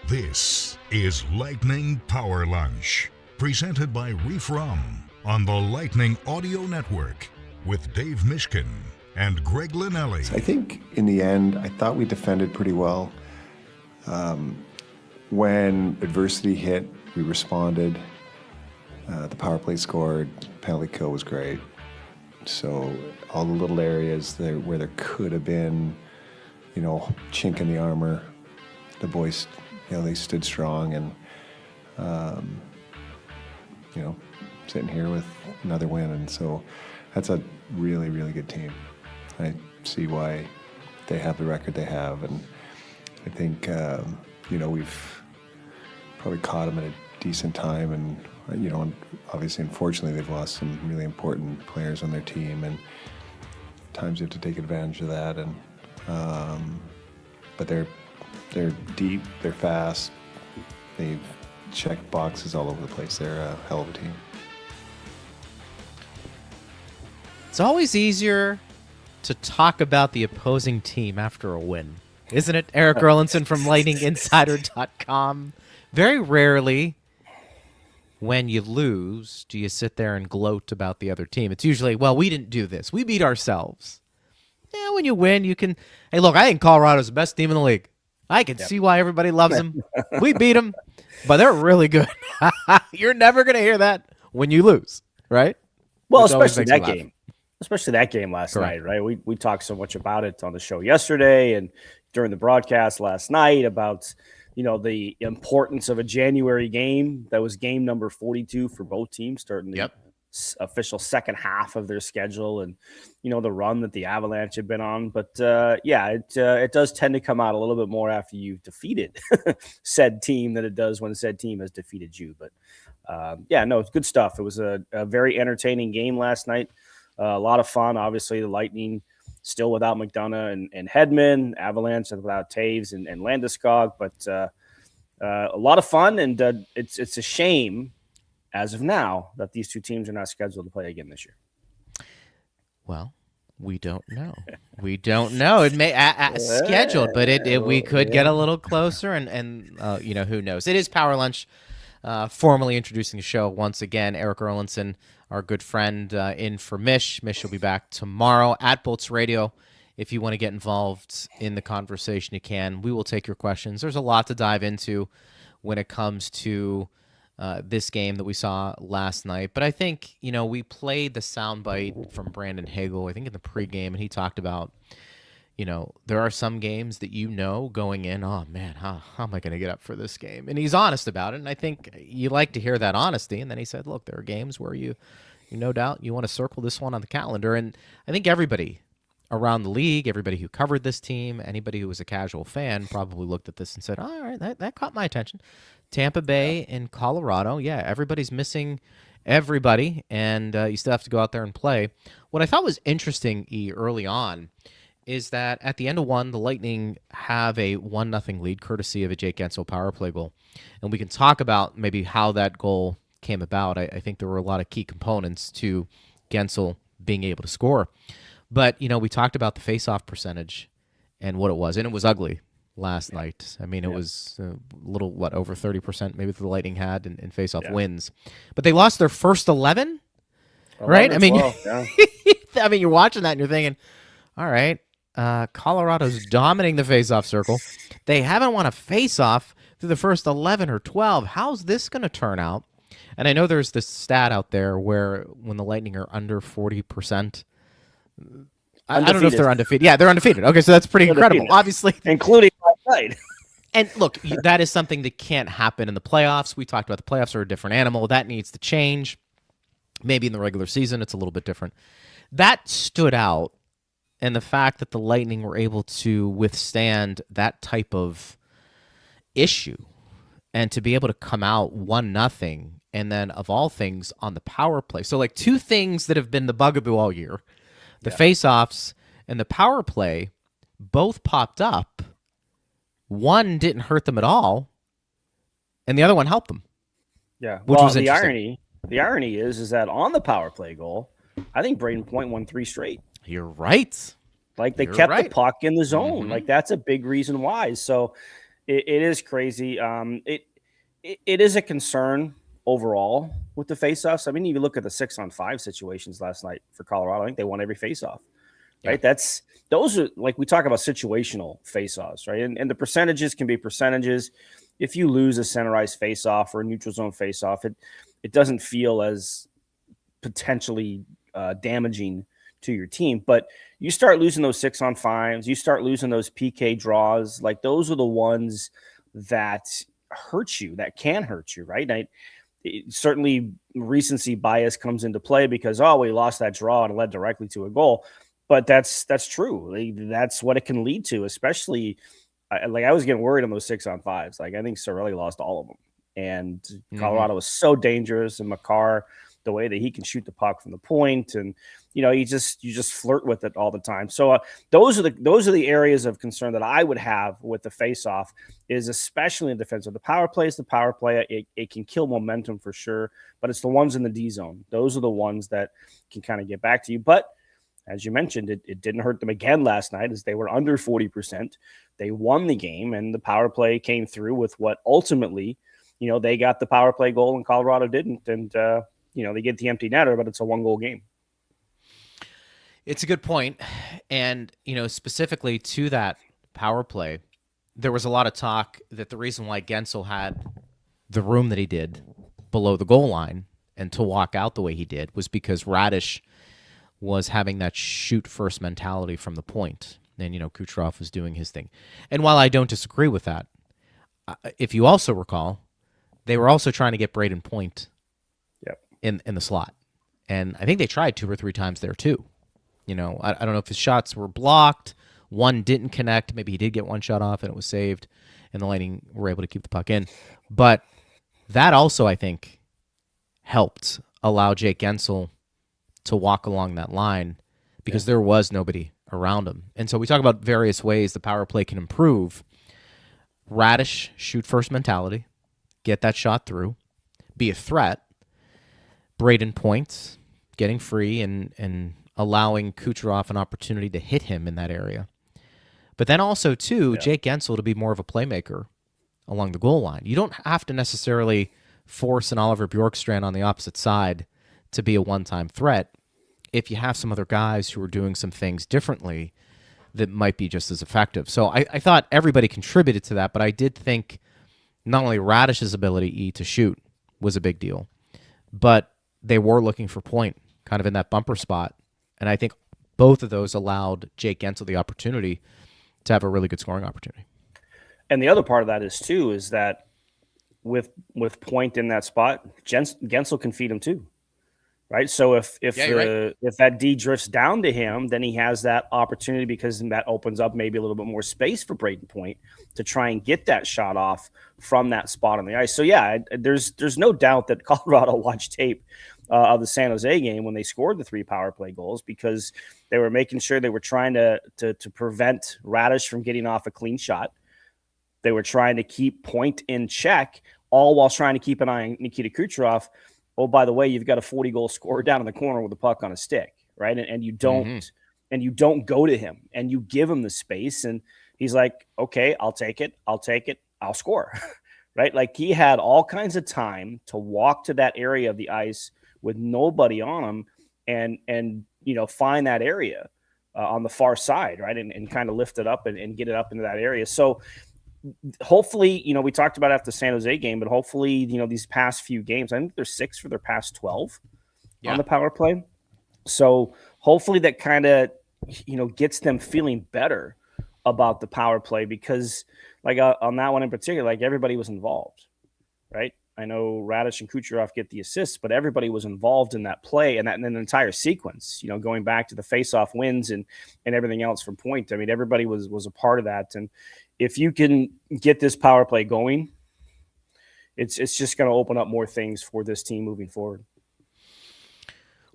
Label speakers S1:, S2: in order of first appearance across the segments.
S1: This is Lightning Power Lunch, presented by Reef Rum on the Lightning Audio Network with Dave Mishkin and Greg Linnelli.
S2: I think in the end, I thought we defended pretty well. When adversity hit, we responded. The power play scored, penalty kill was great. So all the little areas there where there could have been, chink in the armor, the boys, they stood strong, and sitting here with another win, and so that's a really, really good team. I see why they have the record they have, and I think we've probably caught them at a decent time, and obviously, unfortunately, they've lost some really important players on their team, and at times you have to take advantage of that. And but they're deep, they're fast, they've checked boxes all over the place. They're a hell of a team.
S3: It's always easier to talk about the opposing team after a win, isn't it? Erik Erlendsson from lightninginsider.com. Very rarely, when you lose, do you sit there and gloat about the other team? It's usually, well, we didn't do this. We beat ourselves. Yeah, when you win, you can, hey, look, I think Colorado's the best team in the league. I can see why everybody loves them. We beat them, but they're really good. You're never going to hear that when you lose, right?
S4: Well, especially that game. Especially that game last night, right? We talked so much about it on the show yesterday and during the broadcast last night about the importance of a January game. That was game number 42 for both teams, starting the official second half of their schedule, and the run that the Avalanche had been on. But it does tend to come out a little bit more after you've defeated said team than it does when said team has defeated you. But it's good stuff. It was a very entertaining game last night. A lot of fun. Obviously, the Lightning still without McDonough and Hedman, Avalanche without Taves and Landeskog, but a lot of fun, and it's a shame as of now that these two teams are not scheduled to play again this year.
S3: Well, we don't know. We don't know. It may scheduled, but we could get a little closer, and who knows? It is Power Lunch, formally introducing the show once again. Erik Erlendsson, our good friend, in for Mish. Mish will be back tomorrow at Bolts Radio. If you want to get involved in the conversation, you can. We will take your questions. There's a lot to dive into when it comes to this game that we saw last night. But I think, we played the soundbite from Brandon Hagel, I think in the pregame, and he talked about, there are some games that going in, oh, man, how am I going to get up for this game? And he's honest about it, and I think you like to hear that honesty. And then he said, look, there are games where you no doubt you want to circle this one on the calendar. And I think everybody around the league, everybody who covered this team, anybody who was a casual fan probably looked at this and said, all right, that caught my attention. Tampa Bay and Colorado, everybody's missing everybody, and you still have to go out there and play. What I thought was interesting, early on, is that at the end of one, the Lightning have a 1-0 lead, courtesy of a Jake Guentzel power play goal. And we can talk about maybe how that goal came about. I think there were a lot of key components to Guentzel being able to score. But, we talked about the face-off percentage and what it was, and it was ugly last night. I mean, it was a little, over 30% maybe the Lightning had in face-off wins. But they lost their first 11, right? I mean, I mean, you're watching that and you're thinking, all right, Colorado's dominating the face-off circle. They haven't won a face-off through the first 11 or 12. How's this going to turn out? And I know there's this stat out there where when the Lightning are under 40%, I don't know if they're undefeated. Yeah, they're undefeated. Okay, so that's pretty incredible, obviously.
S4: Including last night.
S3: And look, that is something that can't happen in the playoffs. We talked about the playoffs are a different animal. That needs to change. Maybe in the regular season, it's a little bit different. That stood out, and the fact that the Lightning were able to withstand that type of issue and to be able to come out 1-0, and then, of all things, on the power play. So, like, two things that have been the bugaboo all year, the face-offs and the power play, both popped up. One didn't hurt them at all, and the other one helped them.
S4: Yeah,
S3: which was
S4: the irony is that on the power play goal, I think Braden Point won 3 straight.
S3: You're right.
S4: Like, they kept the puck in the zone. Mm-hmm. Like, that's a big reason why. So, It is crazy. It is a concern overall with the faceoffs. I mean, you look at the 6-on-5 situations last night for Colorado. I think they won every faceoff. Right. Yeah. Those are, like, we talk about situational faceoffs, right? And the percentages can be percentages. If you lose a centerized faceoff or a neutral zone faceoff, it doesn't feel as potentially damaging to your team. But you start losing those 6-on-5s, you start losing those PK draws, like those are the ones that hurt you, that can hurt you, right? Certainly recency bias comes into play because, we lost that draw and it led directly to a goal. But that's true. That's what it can lead to, especially I was getting worried on those 6-on-5s. Like, I think Cirelli lost all of them. And Colorado was so dangerous, and Makar, the way that he can shoot the puck from the point, and you just flirt with it all the time. So those are the areas of concern that I would have with the faceoff, is especially in defense of the power play. It can kill momentum for sure, but it's the ones in the D zone. Those are the ones that can kind of get back to you. But as you mentioned, it didn't hurt them again last night, as they were under 40%. They won the game, and the power play came through with what ultimately, they got the power play goal and Colorado didn't. And, they get the empty netter, but it's a 1-goal game.
S3: It's a good point. And, specifically to that power play, there was a lot of talk that the reason why Guentzel had the room that he did below the goal line and to walk out the way he did was because Radish was having that shoot first mentality from the point. And, Kucherov was doing his thing. And while I don't disagree with that, if you also recall, they were also trying to get Braden Point in the slot. And I think they tried 2 or 3 times there too. I don't know if his shots were blocked. One didn't connect. Maybe he did get one shot off and it was saved, and the Lightning were able to keep the puck in. But that also, I think, helped allow Jake Guentzel to walk along that line because there was nobody around him. And so we talk about various ways the power play can improve. Radish, shoot first mentality, get that shot through, be a threat. Braden Point, getting free and allowing Kucherov an opportunity to hit him in that area. But then also, too, Jake Guentzel to be more of a playmaker along the goal line. You don't have to necessarily force an Oliver Bjorkstrand on the opposite side to be a one-time threat if you have some other guys who are doing some things differently that might be just as effective. So I thought everybody contributed to that, but I did think not only Radish's ability to shoot was a big deal, but they were looking for Point kind of in that bumper spot. And I think both of those allowed Jake Guentzel the opportunity to have a really good scoring opportunity.
S4: And the other part of that is that with Point in that spot, Guentzel can feed him too. Right. So if that D drifts down to him, then he has that opportunity because that opens up maybe a little bit more space for Braden Point to try and get that shot off from that spot on the ice. So, there's no doubt that Colorado watched tape of the San Jose game when they scored the 3 power play goals, because they were making sure they were trying to prevent Radish from getting off a clean shot. They were trying to keep Point in check, all while trying to keep an eye on Nikita Kucherov. Oh, by the way, you've got a 40-goal scorer down in the corner with a puck on a stick, right? And you don't go to him, and you give him the space, and he's like, okay, I'll take it, I'll score, right? Like, he had all kinds of time to walk to that area of the ice with nobody on him and find that area on the far side, right? And kind of lift it up and get it up into that area. So hopefully, we talked about after the San Jose game, but hopefully, these past few games, I think there's 6 for their past 12 on the power play. So hopefully that kind of, gets them feeling better about the power play, because like on that one in particular, like, everybody was involved, right? I know Radish and Kucherov get the assists, but everybody was involved in that play and an entire sequence, going back to the face-off wins and everything else from Point. I mean, everybody was a part of that. And if you can get this power play going, it's just going to open up more things for this team moving forward.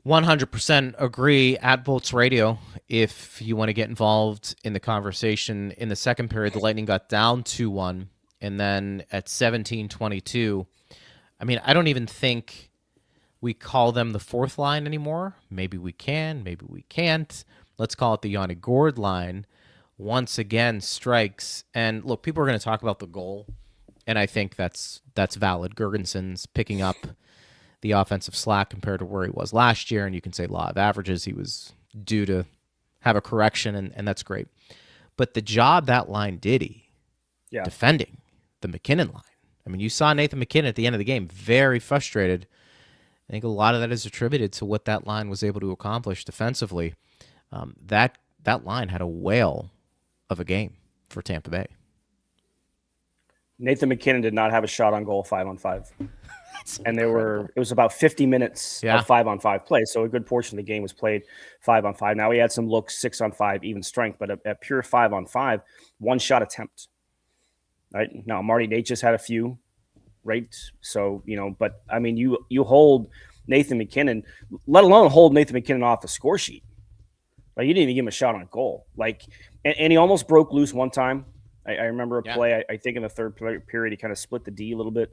S3: 100% agree. At Bolts Radio, if you want to get involved in the conversation. In the second period, the Lightning got down 2-1, and then at 17:22, I mean, I don't even think we call them the fourth line anymore. Maybe we can, maybe we can't. Let's call it the Yanni Gourde line. once again strikes. And look, people are going to talk about the goal, and I think that's valid. Gergensen's picking up the offensive slack compared to where he was last year, and you can say law of averages, he was due to have a correction, and that's great. But the job that line did, defending the McKinnon line. I mean, you saw Nathan McKinnon at the end of the game very frustrated. I think a lot of that is attributed to what that line was able to accomplish defensively. That line had a whale of a game for Tampa Bay.
S4: Nathan McKinnon did not have a shot on goal 5-on-5. And it was about 50 minutes of 5-on-5 play. So a good portion of the game was played 5-on-5. Now he had some looks 6-on-5, even strength, but a pure 5-on-5, one shot attempt. Right now, Marty Natchez had a few, right? So, but I mean, you hold Nathan McKinnon, let alone hold Nathan McKinnon off the score sheet. Like, you didn't even give him a shot on goal. Like, and he almost broke loose one time. I remember a play, I think in the third period, he kind of split the D a little bit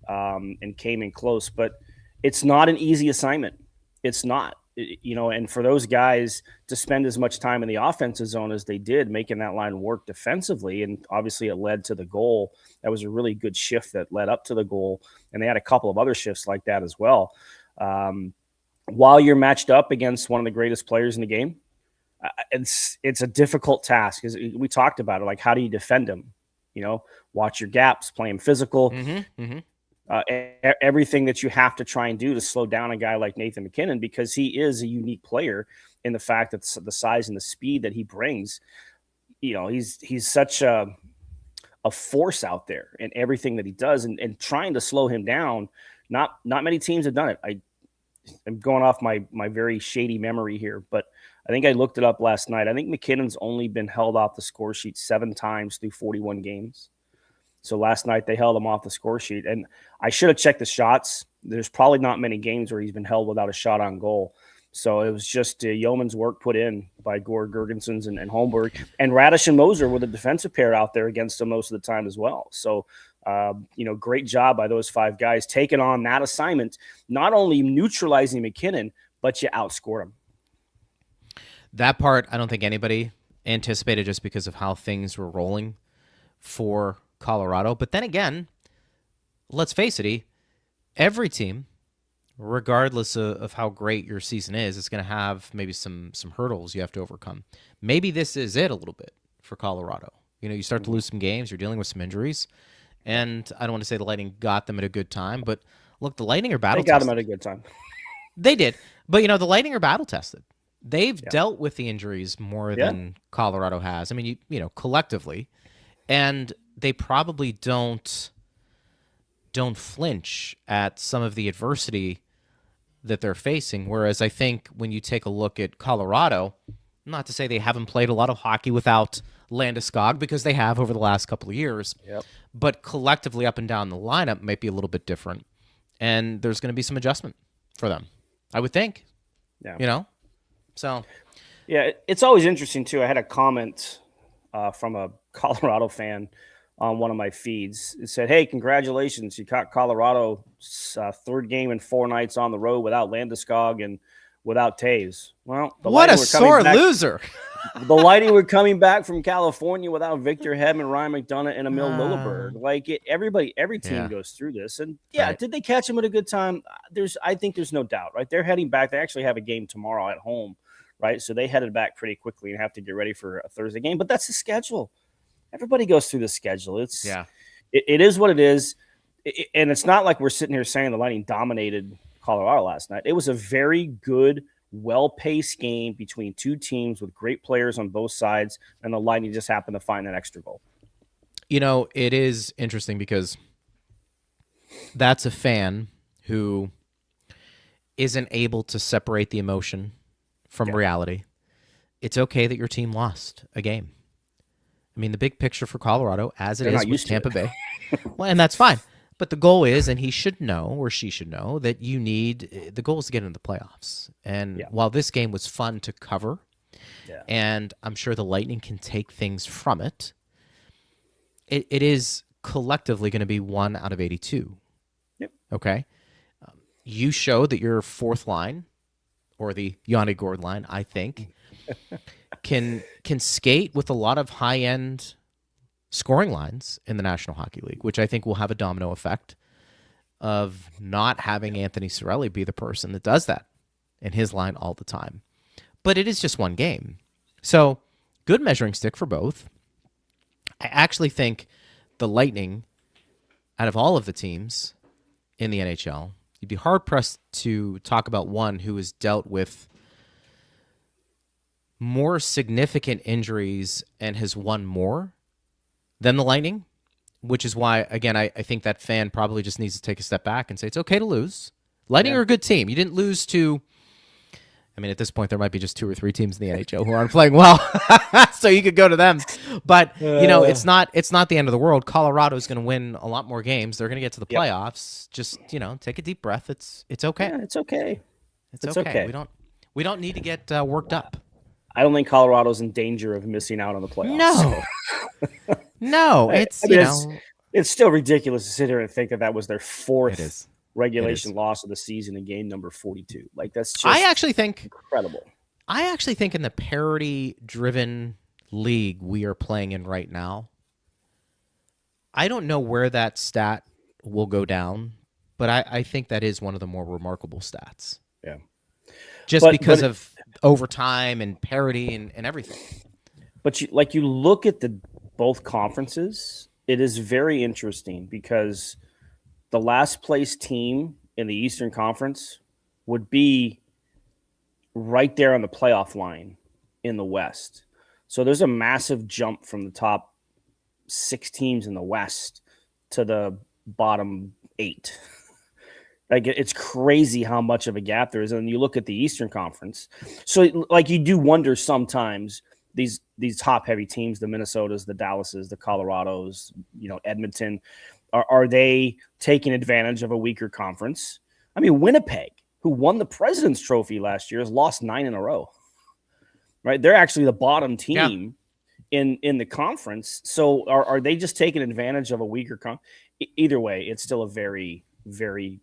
S4: and came in close. But it's not an easy assignment. It's not. And for those guys to spend as much time in the offensive zone as they did, making that line work defensively, and obviously it led to the goal. That was a really good shift that led up to the goal, and they had a couple of other shifts like that as well. While you're matched up against one of the greatest players in the game, it's a difficult task, because we talked about it. Like, how do you defend him? Watch your gaps, play him physical. Everything that you have to try and do to slow down a guy like Nathan McKinnon, because he is a unique player in the fact that the size and the speed that he brings. He's such a force out there in everything that he does, and trying to slow him down. Not many teams have done it. I'm going off my very shady memory here, but I think I looked it up last night. I think McKinnon's only been held off the score sheet 7 times through 41 games. So last night they held him off the score sheet. And I should have checked the shots. There's probably not many games where he's been held without a shot on goal. So it was just yeoman's work put in by Gourde, Gergensen, and Holmberg. And Radish and Moser were the defensive pair out there against him most of the time as well. So, great job by those 5 guys taking on that assignment, not only neutralizing McKinnon, but you outscored him.
S3: That part, I don't think anybody anticipated, just because of how things were rolling for Colorado. But then again, let's face it, every team, regardless of how great your season is going to have maybe some hurdles you have to overcome. Maybe this is it a little bit for Colorado. You start to lose some games, you're dealing with some injuries, and I don't want to say the Lightning got them at a good time, but look, the Lightning are battle-tested.
S4: They got them at a good time.
S3: They did. But, the Lightning are battle-tested. They've dealt with the injuries more than Colorado has. I mean, collectively. And they probably don't flinch at some of the adversity that they're facing. Whereas I think when you take a look at Colorado, not to say they haven't played a lot of hockey without Landeskog, because they have over the last couple of years, but collectively up and down the lineup might be a little bit different. And there's going to be some adjustment for them, I would think. So.
S4: Yeah, it's always interesting, too. I had a comment from a Colorado fan on one of my feeds. It said, "Hey, congratulations. You caught Colorado's 3rd game in 4 nights on the road without Landeskog and without Taves." Well,
S3: what a sore loser.
S4: The Lightning were coming back from California without Victor Hedman, Ryan McDonagh, and Emil Lilleberg. Like, every team goes through this. And, did they catch him at a good time? I think there's no doubt, right? They're heading back. They actually have a game tomorrow at home, right? So they headed back pretty quickly and have to get ready for a Thursday game. But that's the schedule. Everybody goes through the schedule. It is what it is. And it's not like we're sitting here saying the Lightning dominated Colorado last night. It was a very good, well-paced game between 2 teams with great players on both sides, and the Lightning just happened to find that extra goal.
S3: It is interesting because that's a fan who isn't able to separate the emotion from reality. It's okay that your team lost a game. I mean, the big picture for Colorado, as it is with Tampa Bay, well, and that's fine. But the goal is, and he should know, or she should know, that the goal is to get into the playoffs. And while this game was fun to cover, and I'm sure the Lightning can take things from it, it is collectively going to be 1 out of 82.
S4: Yep.
S3: Okay? You showed that your 4th line, or the Yanni Gourde line, I think, can skate with a lot of high-end scoring lines in the National Hockey League, which I think will have a domino effect of not having Anthony Cirelli be the person that does that in his line all the time. But it is just one game. So, good measuring stick for both. I actually think the Lightning, out of all of the teams in the NHL, you'd be hard-pressed to talk about one who has dealt with more significant injuries and has won more than the Lightning, which is why, again, I think that fan probably just needs to take a step back and say it's okay to lose. Lightning are a good team. You didn't lose to... I mean, at this point, there might be just 2 or 3 teams in the NHL who aren't playing well, so you could go to them. But it's not the end of the world. Colorado's going to win a lot more games. They're going to get to the playoffs. Just take a deep breath. It's okay.
S4: Yeah, it's okay.
S3: It's okay. We don't need to get worked up.
S4: I don't think Colorado's in danger of missing out on the playoffs.
S3: No, no.
S4: It's still ridiculous to sit here and think that was their 4th regulation loss of the season in game number 42. Like, that's just incredible.
S3: I actually think in the parity-driven league we are playing in right now, I don't know where that stat will go down, but I think that is one of the more remarkable stats.
S4: Yeah.
S3: Just because of overtime and parity and everything.
S4: But you look at both conferences, it is very interesting because the last place team in the Eastern Conference would be right there on the playoff line in the West. So there's a massive jump from the top 6 teams in the West to the bottom 8. Like, it's crazy how much of a gap there is. And you look at the Eastern Conference. So, like, you do wonder sometimes these top-heavy teams, the Minnesotas, the Dallases, the Colorados, Edmonton, are they taking advantage of a weaker conference? I mean, Winnipeg, who won the President's Trophy last year, has lost 9 in a row. Right? They're actually the bottom team in the conference. So are they just taking advantage of a weaker conference? Either way, it's still a very, very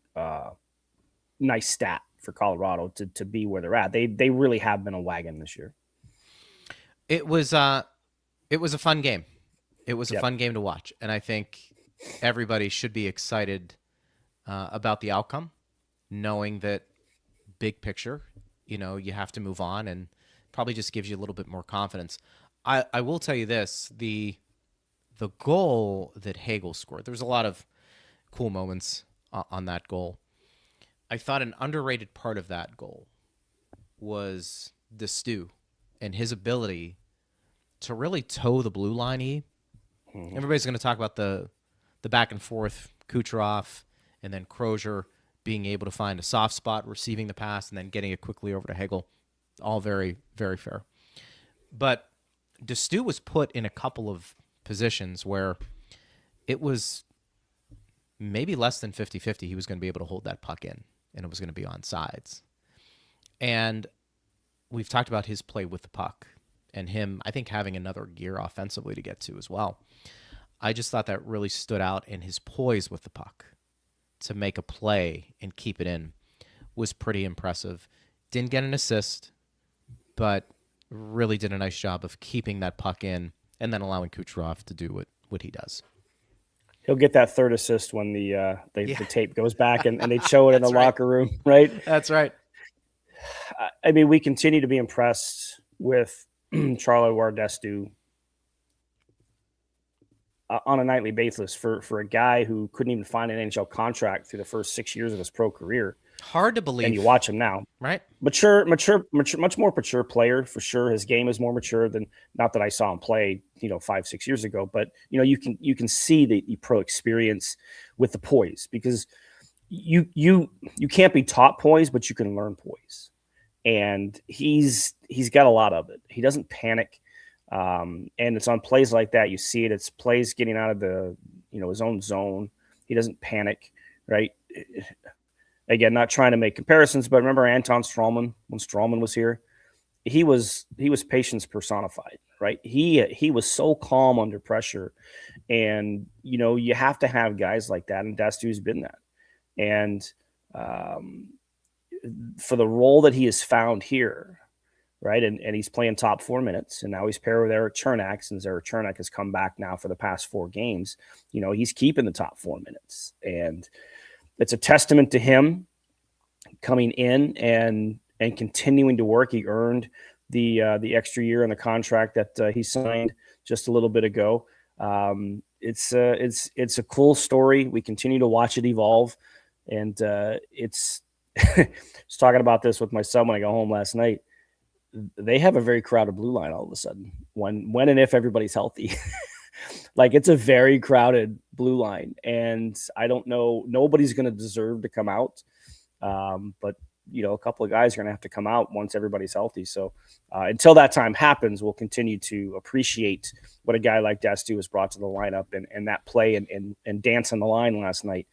S4: nice stat for Colorado to be where they're at. They really have been a wagon this year.
S3: It was a fun game. It was a fun game to watch, and I think everybody should be excited about the outcome, knowing that big picture, you have to move on, and probably just gives you a little bit more confidence. I will tell you this, the goal that Hagel scored, there was a lot of cool moments on that goal. I thought an underrated part of that goal was the Stu and his ability to really toe the blue line. Everybody's going to talk about the back and forth, Kucherov and then Crozier being able to find a soft spot, receiving the pass, and then getting it quickly over to Hagel. All very, very fair. But Stu was put in a couple of positions where it was maybe less than 50-50 he was going to be able to hold that puck in, and it was going to be on sides. And we've talked about his play with the puck and him, I think, having another gear offensively to get to as well. I just thought that really stood out, in his poise with the puck to make a play and keep it in was pretty impressive. Didn't get an assist, but really did a nice job of keeping that puck in and then allowing Kucherov to do what he does.
S4: He'll get that third assist when the tape goes back and they show it in the locker room, right?
S3: That's right.
S4: I mean, we continue to be impressed with Charlie Wardestu on a nightly basis for a guy who couldn't even find an NHL contract through the first 6 years of his pro career.
S3: Hard to believe.
S4: And you watch him now,
S3: right?
S4: Mature, much more mature player for sure. His game is more mature than, not that I saw him play, 5-6 years ago, but you can see the pro experience with the poise, because you can't be taught poise, but you can learn poise, and he's got a lot of it. He doesn't panic. And it's on plays like that. You see it. It's plays getting out of the, his own zone. He doesn't panic, right? Again, not trying to make comparisons, but remember Anton Stralman, when Stralman was here, he was patience personified, right? He was so calm under pressure, and, you have to have guys like that. And Dastu's been that. And, for the role that he has found here, right? And he's playing top 4 minutes, and now he's paired with Erik Chernak, since Erik Chernak has come back now for the past 4 games. He's keeping the top 4 minutes, and it's a testament to him coming in and continuing to work. He earned the extra year on the contract that he signed just a little bit ago. It's a cool story. We continue to watch it evolve, and it's. I was talking about this with my son when I got home last night. They have a very crowded blue line all of a sudden when and if everybody's healthy. Like, it's a very crowded blue line, and I don't know, nobody's going to deserve to come out. But a couple of guys are going to have to come out once everybody's healthy. So until that time happens, we'll continue to appreciate what a guy like Dastu has brought to the lineup, and that play and dance on the line last night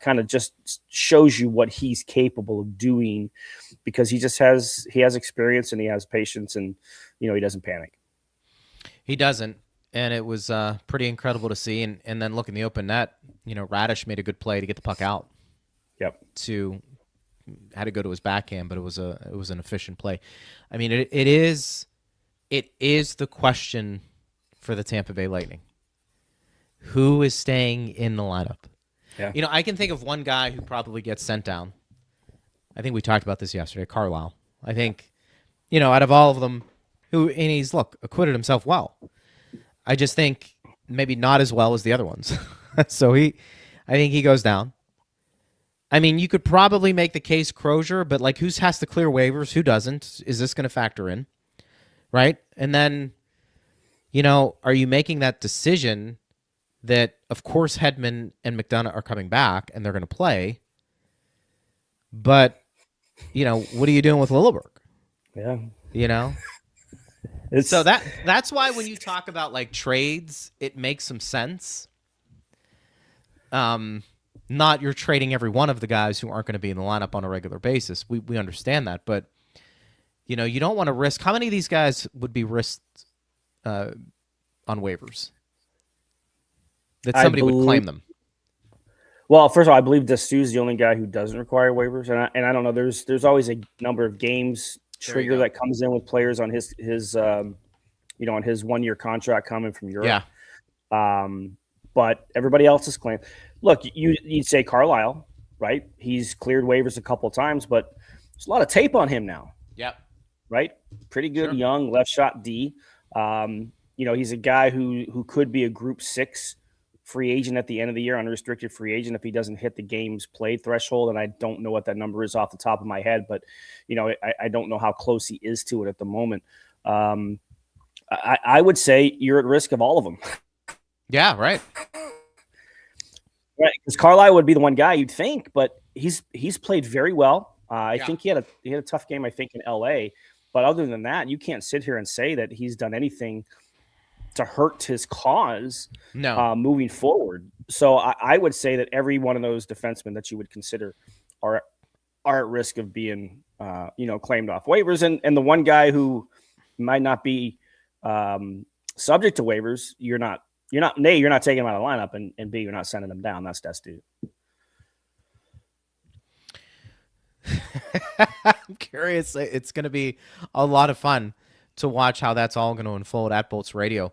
S4: kind of just shows you what he's capable of doing, because he has experience and he has patience, and he doesn't panic. He doesn't.
S3: And it was pretty incredible to see. And then look in the open net, Radish made a good play to get the puck out.
S4: Yep.
S3: Had to go to his backhand, but it was an efficient play. I mean, it is the question for the Tampa Bay Lightning. Who is staying in the lineup?
S4: Yeah.
S3: I can think of one guy who probably gets sent down. I think we talked about this yesterday, Carlisle. I think, out of all of them, he's acquitted himself well. I just think maybe not as well as the other ones. So I think he goes down. I mean, you could probably make the case Crozier, but who has to clear waivers? Who doesn't? Is this going to factor in? Right? And then, are you making that decision that, of course, Hedman and McDonough are coming back and they're going to play, but, what are you doing with Lilleberg?
S4: Yeah.
S3: So that's why when you talk about trades, it makes some sense. Not you're trading every one of the guys who aren't going to be in the lineup on a regular basis. We understand that, but you don't want to risk. How many of these guys would be risked on waivers? That somebody would claim them.
S4: Well, first of all, I believe Dastu's the only guy who doesn't require waivers, and I don't know. There's always a number of games trigger that comes in with players on his on his 1-year contract coming from Europe.
S3: Yeah.
S4: But everybody else is claimed. Look, you'd say Carlisle, right? He's cleared waivers a couple of times, but there's a lot of tape on him now.
S3: Yep.
S4: Right? Pretty good,
S3: Sure.
S4: Young left shot D. He's a guy who could be a Group 6 free agent at the end of the year, unrestricted free agent, if he doesn't hit the games played threshold. And I don't know what that number is off the top of my head, but I don't know how close he is to it at the moment. I would say you're at risk of all of them.
S3: Yeah, right.
S4: Right, because Carlisle would be the one guy you'd think, but he's played very well. I think he had a tough game, I think, in LA. But other than that, you can't sit here and say that he's done anything to hurt his cause moving forward. So I would say that every one of those defensemen that you would consider are at risk of being claimed off waivers. And the one guy who might not be subject to waivers, you're not taking him out of the lineup, and B, you're not sending him down. That's Dastu.
S3: I'm curious. It's going to be a lot of fun to watch how that's all going to unfold at Bolts Radio.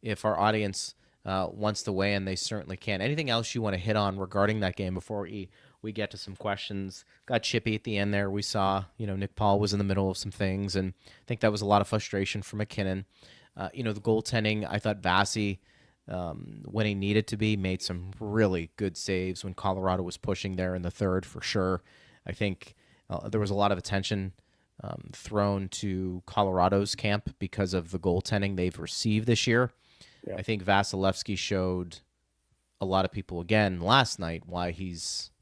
S3: If our audience wants to weigh in, they certainly can. Anything else you want to hit on regarding that game before we get to some questions? Got chippy at the end there. We saw, Nick Paul was in the middle of some things, and I think that was a lot of frustration for McKinnon. The goaltending, I thought Vasi, when he needed to be, made some really good saves when Colorado was pushing there in the third, for sure. I think there was a lot of attention thrown to Colorado's camp because of the goaltending they've received this year. Yeah. I think Vasilevsky showed a lot of people again last night why he's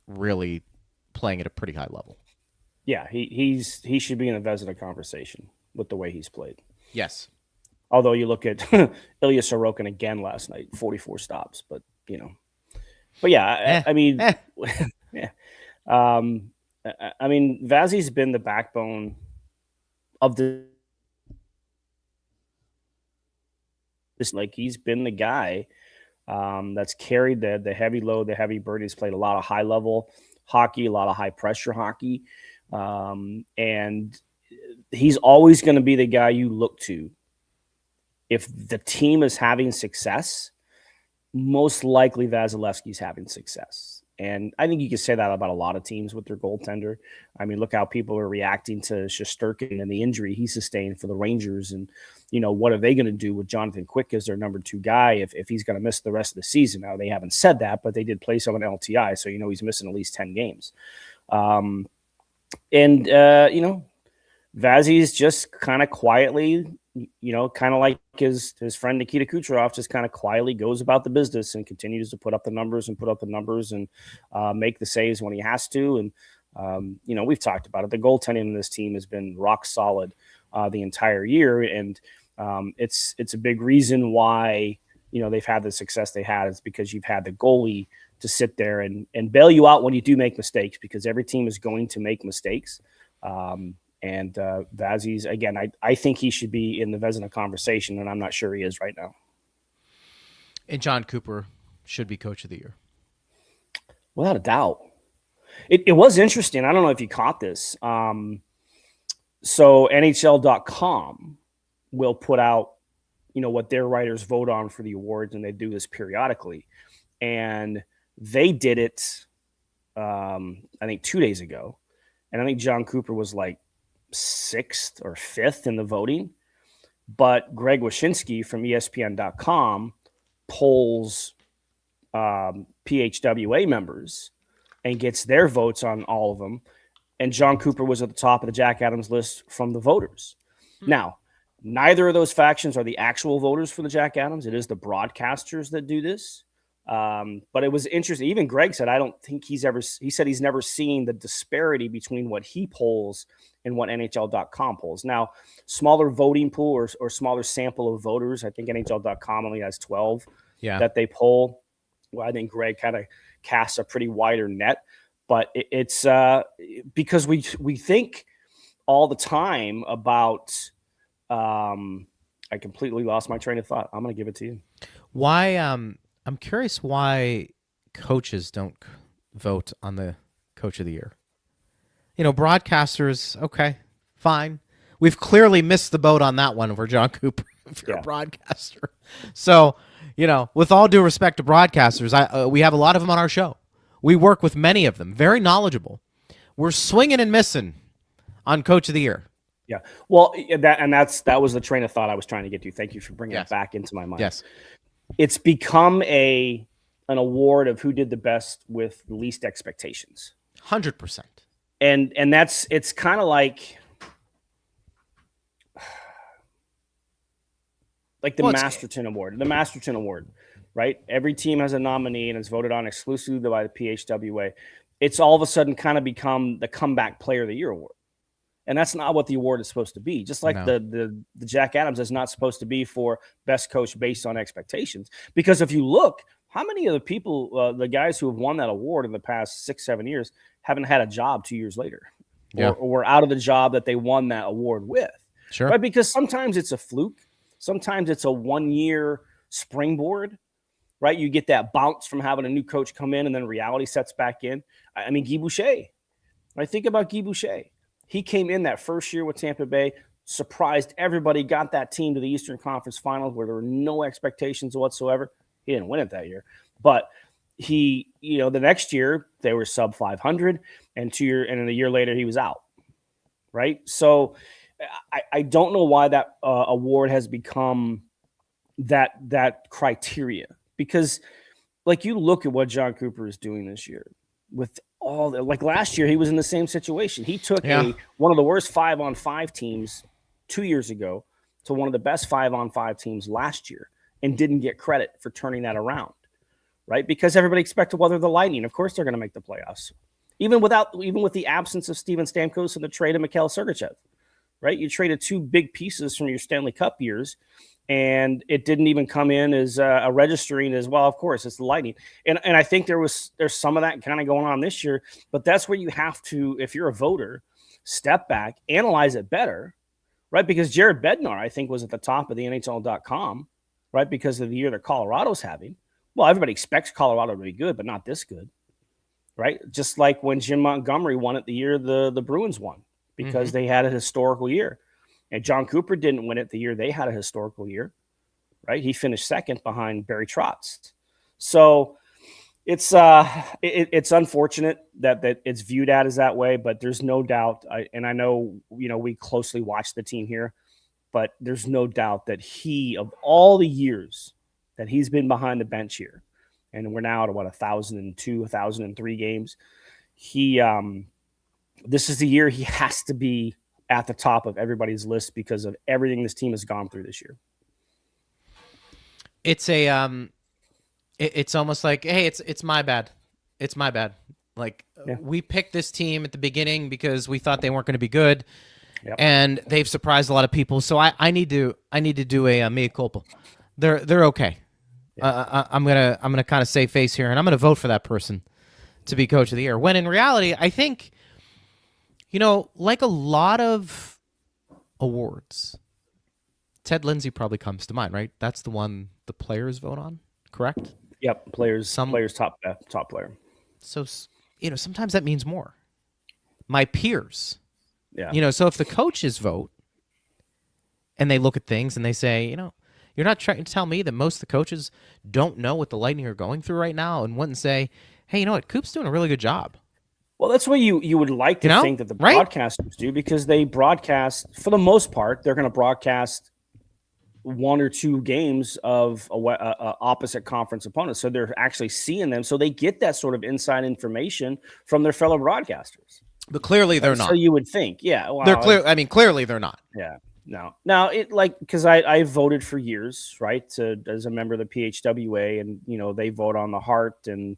S3: really playing at a pretty high level.
S4: Yeah, he should be in the Vezina conversation with the way he's played.
S3: Yes.
S4: Although you look at Ilya Sorokin again last night, 44 stops, but yeah, I mean, yeah. I mean, Vazzy's been the backbone of he's been the guy that's carried the heavy load, the heavy burden. He's played a lot of high level hockey, a lot of high pressure hockey, and he's always going to be the guy you look to. If the team is having success, most likely Vasilevsky's having success. And I think you can say that about a lot of teams with their goaltender. I mean, look how people are reacting to Shesterkin and the injury he sustained for the Rangers. And, what are they going to do with Jonathan Quick as their number 2 guy if he's going to miss the rest of the season? Now, they haven't said that, but they did place him on LTI, so he's missing at least 10 games. Vazzy's just kind of quietly, kind of like his friend Nikita Kucherov, just kind of quietly goes about the business and continues to put up the numbers and make the saves when he has to. And, we've talked about it. The goaltending in this team has been rock solid the entire year. And it's a big reason why, they've had the success they had. It's because you've had the goalie to sit there and bail you out when you do make mistakes, because every team is going to make mistakes. And Vazzy's, again, I think he should be in the Vezina conversation, and I'm not sure he is right now.
S3: And John Cooper should be Coach of the Year.
S4: Without a doubt. It was interesting. I don't know if you caught this. So NHL.com will put out, what their writers vote on for the awards, and they do this periodically. And they did it, I think 2 days ago. And I think John Cooper was like 6th or 5th in the voting. But Greg Wyshynski from ESPN.com polls PHWA members and gets their votes on all of them. And John Cooper was at the top of the Jack Adams list from the voters. Now, neither of those factions are the actual voters for the Jack Adams. It is the broadcasters that do this. But it was interesting. Even Greg said, I don't think he said he's never seen the disparity between what he polls and what NHL.com polls. Now, smaller voting pool or smaller sample of voters. I think NHL.com only has 12 that they poll. Well, I think Greg kind of casts a pretty wider net, but it's because we think all the time about, I completely lost my train of thought. I'm going to give it to you.
S3: Why, I'm curious why coaches don't vote on the Coach of the Year. Broadcasters, okay, fine. We've clearly missed the boat on that one for John Cooper, if you're a broadcaster. So, with all due respect to broadcasters, we have a lot of them on our show. We work with many of them, very knowledgeable. We're swinging and missing on Coach of the Year.
S4: Yeah, well, that was the train of thought I was trying to get to. Thank you for bringing it back into my mind.
S3: Yes.
S4: It's become an award of who did the best with the least expectations.
S3: 100%.
S4: And it's kind of like the Masterton Award. The Masterton Award, right? Every team has a nominee and it's voted on exclusively by the PHWA. It's all of a sudden kind of become the Comeback Player of the Year award. And that's not what the award is supposed to be. Just like the Jack Adams is not supposed to be for best coach based on expectations. Because if you look, how many of the people, the guys who have won that award in the past 6-7 years haven't had a job 2 years later or were out of the job that they won that award with?
S3: Sure.
S4: Right? Because sometimes it's a fluke. Sometimes it's a 1-year springboard, right? You get that bounce from having a new coach come in and then reality sets back in. I mean, Guy Boucher. I think about Guy Boucher. He came in that first year with Tampa Bay, surprised everybody, got that team to the Eastern Conference Finals where there were no expectations whatsoever. He didn't win it that year, but he, the next year they were sub 500, and a year later he was out. Right. So I don't know why that award has become that criteria, because you look at what John Cooper is doing this year with all last year, he was in the same situation. He took one of the worst 5-on-5 teams 2 years ago to one of the best 5-on-5 teams last year and didn't get credit for turning that around, right? Because everybody expected, well, they're the Lightning. Of course they're going to make the playoffs. Even with the absence of Steven Stamkos and the trade of Mikhail Sergachev, right? You traded 2 big pieces from your Stanley Cup years, and it didn't even come in as a registering as, well, of course, it's the Lightning. And I think there's some of that kind of going on this year, but that's where you have to, if you're a voter, step back, analyze it better, right? Because Jared Bednar, I think, was at the top of the NHL.com, right? Because of the year that Colorado's having. Well, everybody expects Colorado to be good, but not this good, right? Just like when Jim Montgomery won it the year the Bruins won. because they had a historical year. And John Cooper didn't win it the year they had a historical year, right? He finished second behind Barry Trotz. So it's unfortunate that it's viewed as that way, but there's no doubt. I know, we closely watch the team here, but there's no doubt that of all the years that he's been behind the bench here, and we're now at 1,002, 1,003 games. This is the year he has to be at the top of everybody's list because of everything this team has gone through this year.
S3: It's it's almost like, hey, it's my bad. It's my bad. Like, we picked this team at the beginning because we thought they weren't going to be good, and they've surprised a lot of people. So I need to do a mea culpa. They're okay. I'm gonna kind of save face here, and I'm gonna vote for that person to be coach of the year. When in reality, I think, like a lot of awards, Ted Lindsay probably comes to mind, right? That's the one the players vote on, correct?
S4: Yep, players top player.
S3: So, sometimes that means more. My peers,
S4: yeah.
S3: So if the coaches vote and they look at things and they say, you're not trying to tell me that most of the coaches don't know what the Lightning are going through right now and wouldn't say, hey, you know what, Coop's doing a really good job.
S4: Well, that's what you would like to think that the broadcasters do, because they broadcast, for the most part, they're going to broadcast one or two games of opposite conference opponents. So they're actually seeing them. So they get that sort of inside information from their fellow broadcasters.
S3: But clearly they're not.
S4: So you would think, well,
S3: they're clear. Clearly they're not.
S4: Yeah. No. Now, because I voted for years, right, as a member of the PHWA, and, they vote on the Hart and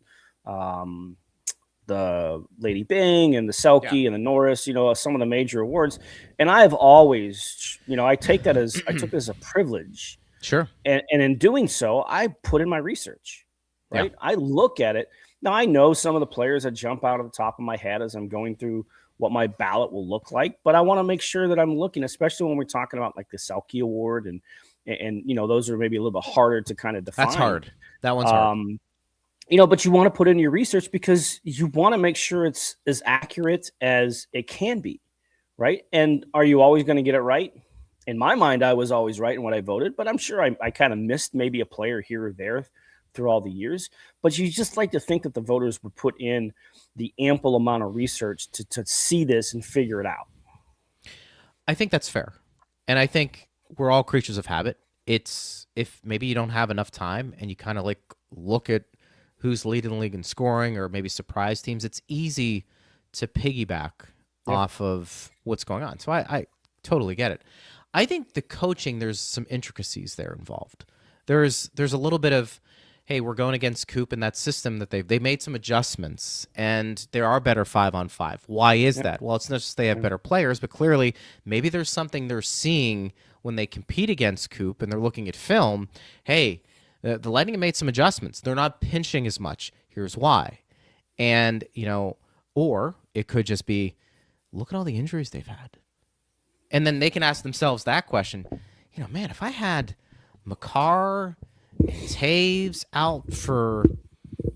S4: the Lady Bing and the Selke and the Norris, some of the major awards. And I've always, I took that as a privilege.
S3: Sure.
S4: And in doing so, I put in my research, right? Yeah. I look at it. Now, I know some of the players that jump out of the top of my head as I'm going through what my ballot will look like, but I want to make sure that I'm looking, especially when we're talking about like the Selke Award and those are maybe a little bit harder to kind of define.
S3: That's hard. That one's hard.
S4: But you want to put in your research because you want to make sure it's as accurate as it can be, right? And are you always going to get it right? In my mind, I was always right in what I voted, but I'm sure I kind of missed maybe a player here or there through all the years. But you just like to think that the voters would put in the ample amount of research to see this and figure it out.
S3: I think that's fair. And I think we're all creatures of habit. It's if maybe you don't have enough time and you kind of like look at who's leading the league in scoring or maybe surprise teams, it's easy to piggyback off of what's going on. So I totally get it. I think the coaching, there's some intricacies there involved. There's a little bit of, hey, we're going against Coop and that system that they made some adjustments and there are better 5-on-5. Why is that? Well, it's not just they have better players, but clearly maybe there's something they're seeing when they compete against Coop and they're looking at film. Hey, the Lightning have made some adjustments. They're not pinching as much. Here's why. And, or it could just be, look at all the injuries they've had. And then they can ask themselves that question, man, if I had Makar and Taves out for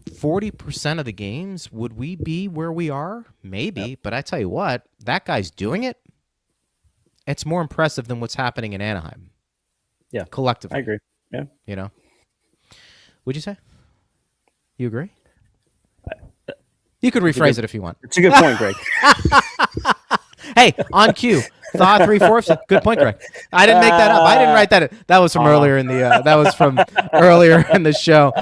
S3: 40% of the games, would we be where we are? Maybe. Yep. But I tell you what, that guy's doing it. It's more impressive than what's happening in Anaheim.
S4: Yeah.
S3: Collectively.
S4: I agree. Yeah.
S3: Would you say? You agree? You could rephrase it if you want.
S4: It's a good point, Greg.
S3: Hey, on cue. Thaw 3/4. Good point, Greg. I didn't make that up. I didn't write that. That was from earlier in the. That was from earlier in the show.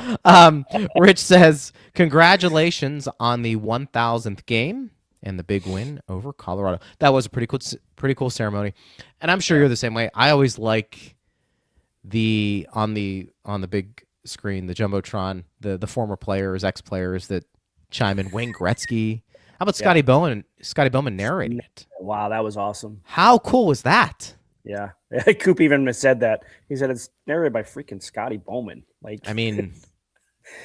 S3: Rich says, "Congratulations on the 1,000th game and the big win over Colorado. That was a pretty cool ceremony, and I'm sure you're the same way. I always like on the big screen, the jumbotron, the former players, ex-players that chime in. Wayne Gretzky. How about Scotty Bowman? Scotty Bowman narrating it.
S4: Wow, that was awesome.
S3: How cool was that?
S4: Yeah, Coop even said that. He said it's narrated by freaking Scotty Bowman. Like,
S3: I mean,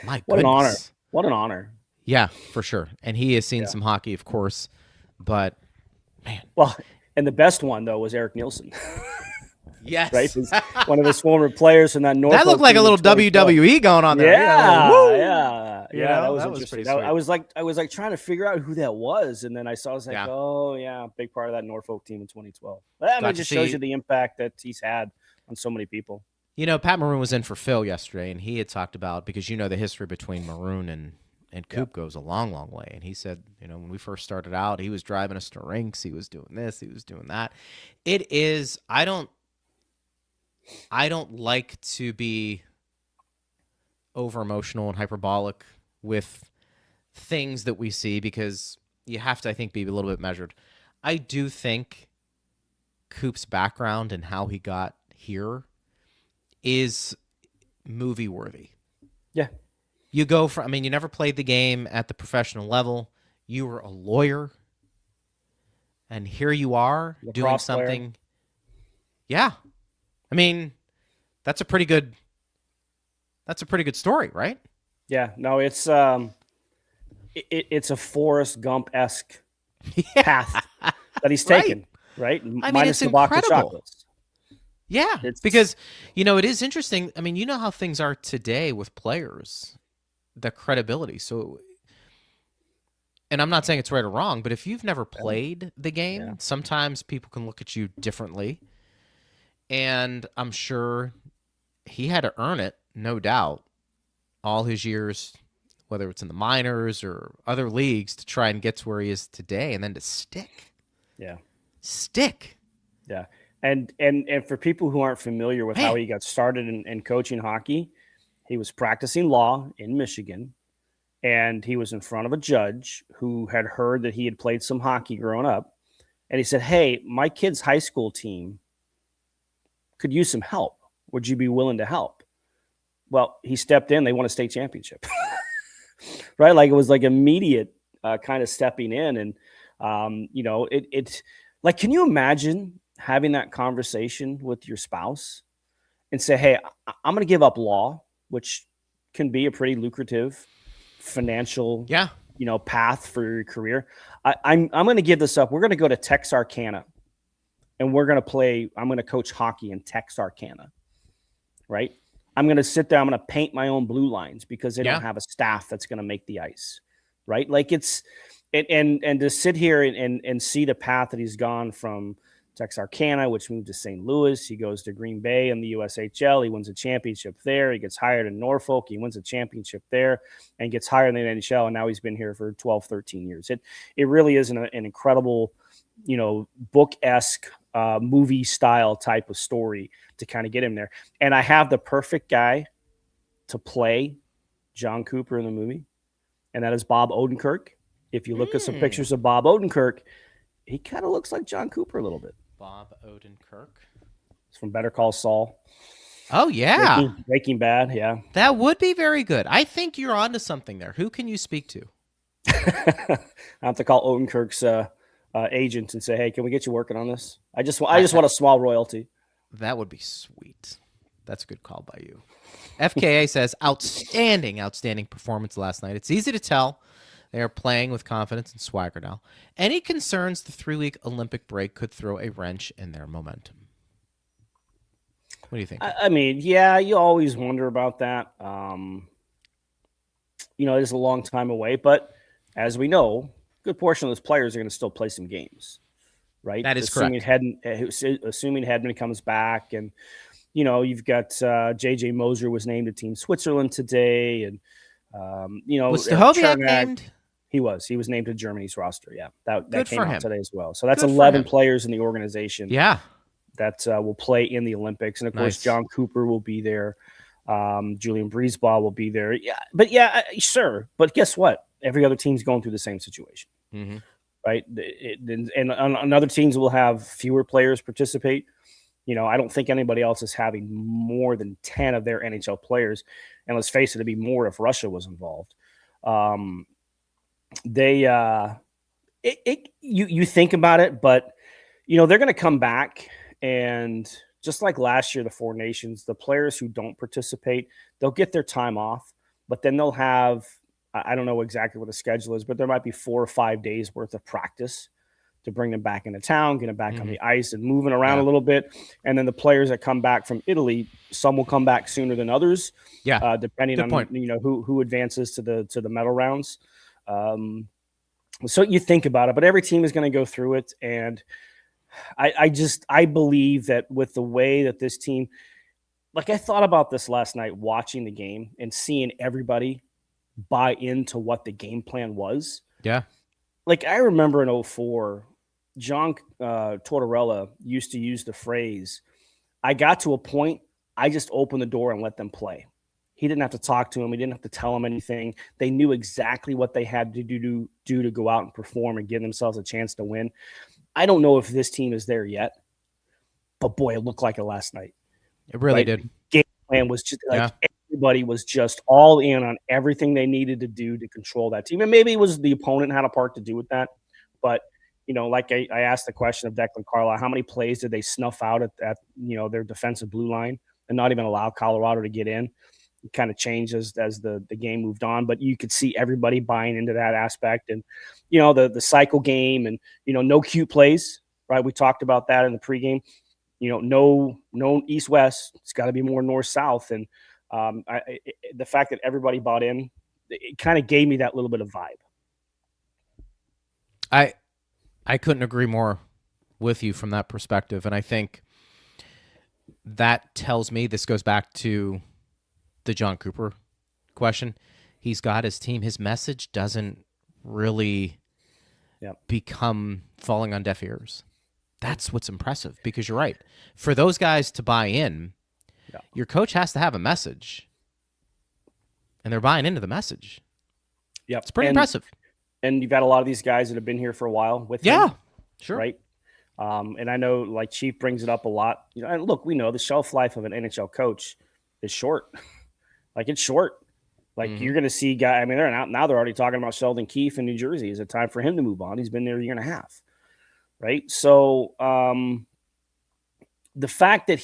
S3: my
S4: what
S3: goodness.
S4: an honor! What an honor!
S3: Yeah, for sure. And he has seen some hockey, of course, but man.
S4: Well, and the best one though was Eric Nielsen.
S3: Yes.
S4: Right? He's one of his former players from that Norfolk.
S3: That looked like a little WWE going on there.
S4: Yeah. That was
S3: pretty
S4: interesting.
S3: sweet.
S4: I was like trying to figure out who that was, and then I was like,
S3: Yeah.
S4: oh yeah, big part of that Norfolk team in 2012. That just shows you the impact that he's had on so many people.
S3: Pat Maroon was in for Phil yesterday, and he had talked about, because the history between Maroon and Coop goes a long, long way. And he said, when we first started out, he was driving us to rinks, he was doing this, he was doing that. It is, I don't like to be over emotional and hyperbolic with things that we see, because you have to, I think, be a little bit measured. I do think Coop's background and how he got here is movie worthy.
S4: Yeah.
S3: You go from, you never played the game at the professional level. You were a lawyer. And here you are doing something. Player. Yeah. That's a pretty good story, right?
S4: Yeah. No, it's it's a Forrest Gump-esque path that he's taken, right?
S3: Minus
S4: the
S3: incredible.
S4: Chocolates.
S3: Yeah, because, it is interesting. You know how things are today with players, the credibility. So, and I'm not saying it's right or wrong, but if you've never played the game, sometimes people can look at you differently. And I'm sure he had to earn it, no doubt, all his years, whether it's in the minors or other leagues, to try and get to where he is today, and then to stick.
S4: Yeah.
S3: Stick.
S4: Yeah. And for people who aren't familiar with how he got started in coaching hockey, he was practicing law in Michigan, and he was in front of a judge who had heard that he had played some hockey growing up. And he said, hey, my kid's high school team could use some help. Would you be willing to help? Well, he stepped in. They won a state championship. Right? Like, it was like immediate kind of stepping in. And, it's like, can you imagine having that conversation with your spouse and say, hey, I'm going to give up law, which can be a pretty lucrative financial, path for your career. I'm going to give this up. We're going to go to Texarkana, and I'm going to coach hockey in Texarkana, right? I'm going to sit there. I'm going to paint my own blue lines because they don't have a staff that's going to make the ice, right? Like, and to sit here and see the path that he's gone from Texarkana, which moved to St. Louis. He goes to Green Bay in the USHL. He wins a championship there. He gets hired in Norfolk. He wins a championship there and gets hired in the NHL. And now he's been here for 12, 13 years. It really is an incredible, book-esque movie style type of story to kind of get him there. And I have the perfect guy to play John Cooper in the movie, and that is Bob Odenkirk. If you look at some pictures of Bob Odenkirk, he kind of looks like John Cooper a little bit.
S3: Bob Odenkirk.
S4: It's from Better Call Saul.
S3: Oh, yeah.
S4: Breaking Bad, yeah.
S3: That would be very good. I think you're onto something there. Who can you speak to?
S4: I have to call Odenkirk's agent and say, hey, can we get you working on this? I just want a small royalty.
S3: That would be sweet. That's a good call by you. FKA says, outstanding performance last night. It's easy to tell they are playing with confidence and swagger now. Any concerns the 3-week Olympic break could throw a wrench in their momentum? What do you think?
S4: You always wonder about that. It is a long time away, but as we know, a good portion of those players are going to still play some games, right?
S3: That is
S4: assuming
S3: correct.
S4: Assuming Hedman comes back, and you've got J.J. Moser was named to Team Switzerland today, and
S3: was Stahoviak named?
S4: He was named to Germany's roster. Yeah, that came out today as well. So that's
S3: good
S4: 11 players in the organization.
S3: Yeah,
S4: that will play in the Olympics, and of course John Cooper will be there. Julian Breezeball will be there. Yeah, but sure. But guess what? Every other team's going through the same situation, right? And on other teams will have fewer players participate. I don't think anybody else is having more than 10 of their NHL players. And let's face it, it'd be more if Russia was involved. You think about it, but they're going to come back, and just like last year, the Four Nations, the players who don't participate, they'll get their time off, but then they'll have, I don't know exactly what the schedule is, but there might be 4 or 5 days worth of practice to bring them back into town, get them back on the ice and moving around a little bit. And then the players that come back from Italy, some will come back sooner than others.
S3: Yeah.
S4: Depending
S3: Good
S4: on,
S3: point.
S4: who advances to the medal rounds. So you think about it, but every team is going to go through it. And I believe that with the way that this team, like I thought about this last night, watching the game and seeing everybody buy into what the game plan was.
S3: Yeah.
S4: Like I remember in 2004, John Tortorella used to use the phrase, I got to a point, I just opened the door and let them play. He didn't have to talk to him. He didn't have to tell him anything. They knew exactly what they had to do to go out and perform and give themselves a chance to win. I don't know if this team is there yet, but boy, it looked like it last night.
S3: It really did.
S4: Game plan was just like everybody was just all in on everything they needed to do to control that team. And maybe it was the opponent had a part to do with that. But, like I asked the question of Declan Carlisle, how many plays did they snuff out at their defensive blue line and not even allow Colorado to get in? It kind of changed as the game moved on. But you could see everybody buying into that aspect. And, the cycle game and, no cute plays, right? We talked about that in the pregame. No east-west. It's got to be more north-south. And the fact that everybody bought in, it kind of gave me that little bit of vibe.
S3: I couldn't agree more with you from that perspective. And I think that tells me, this goes back to the John Cooper question. He's got his team. His message doesn't really become falling on deaf ears. That's what's impressive, because you're right. For those guys to buy in, your coach has to have a message, and they're buying into the message.
S4: Yep.
S3: It's pretty impressive.
S4: And you've got a lot of these guys that have been here for a while with him.
S3: Sure.
S4: Right. And I know like Chief brings it up a lot. And look, we know the shelf life of an NHL coach is short. Like it's short. Like you're going to see guys. I mean, they're already talking about Sheldon Keefe in New Jersey. Is it time for him to move on? He's been there a year and a half. Right. So the fact that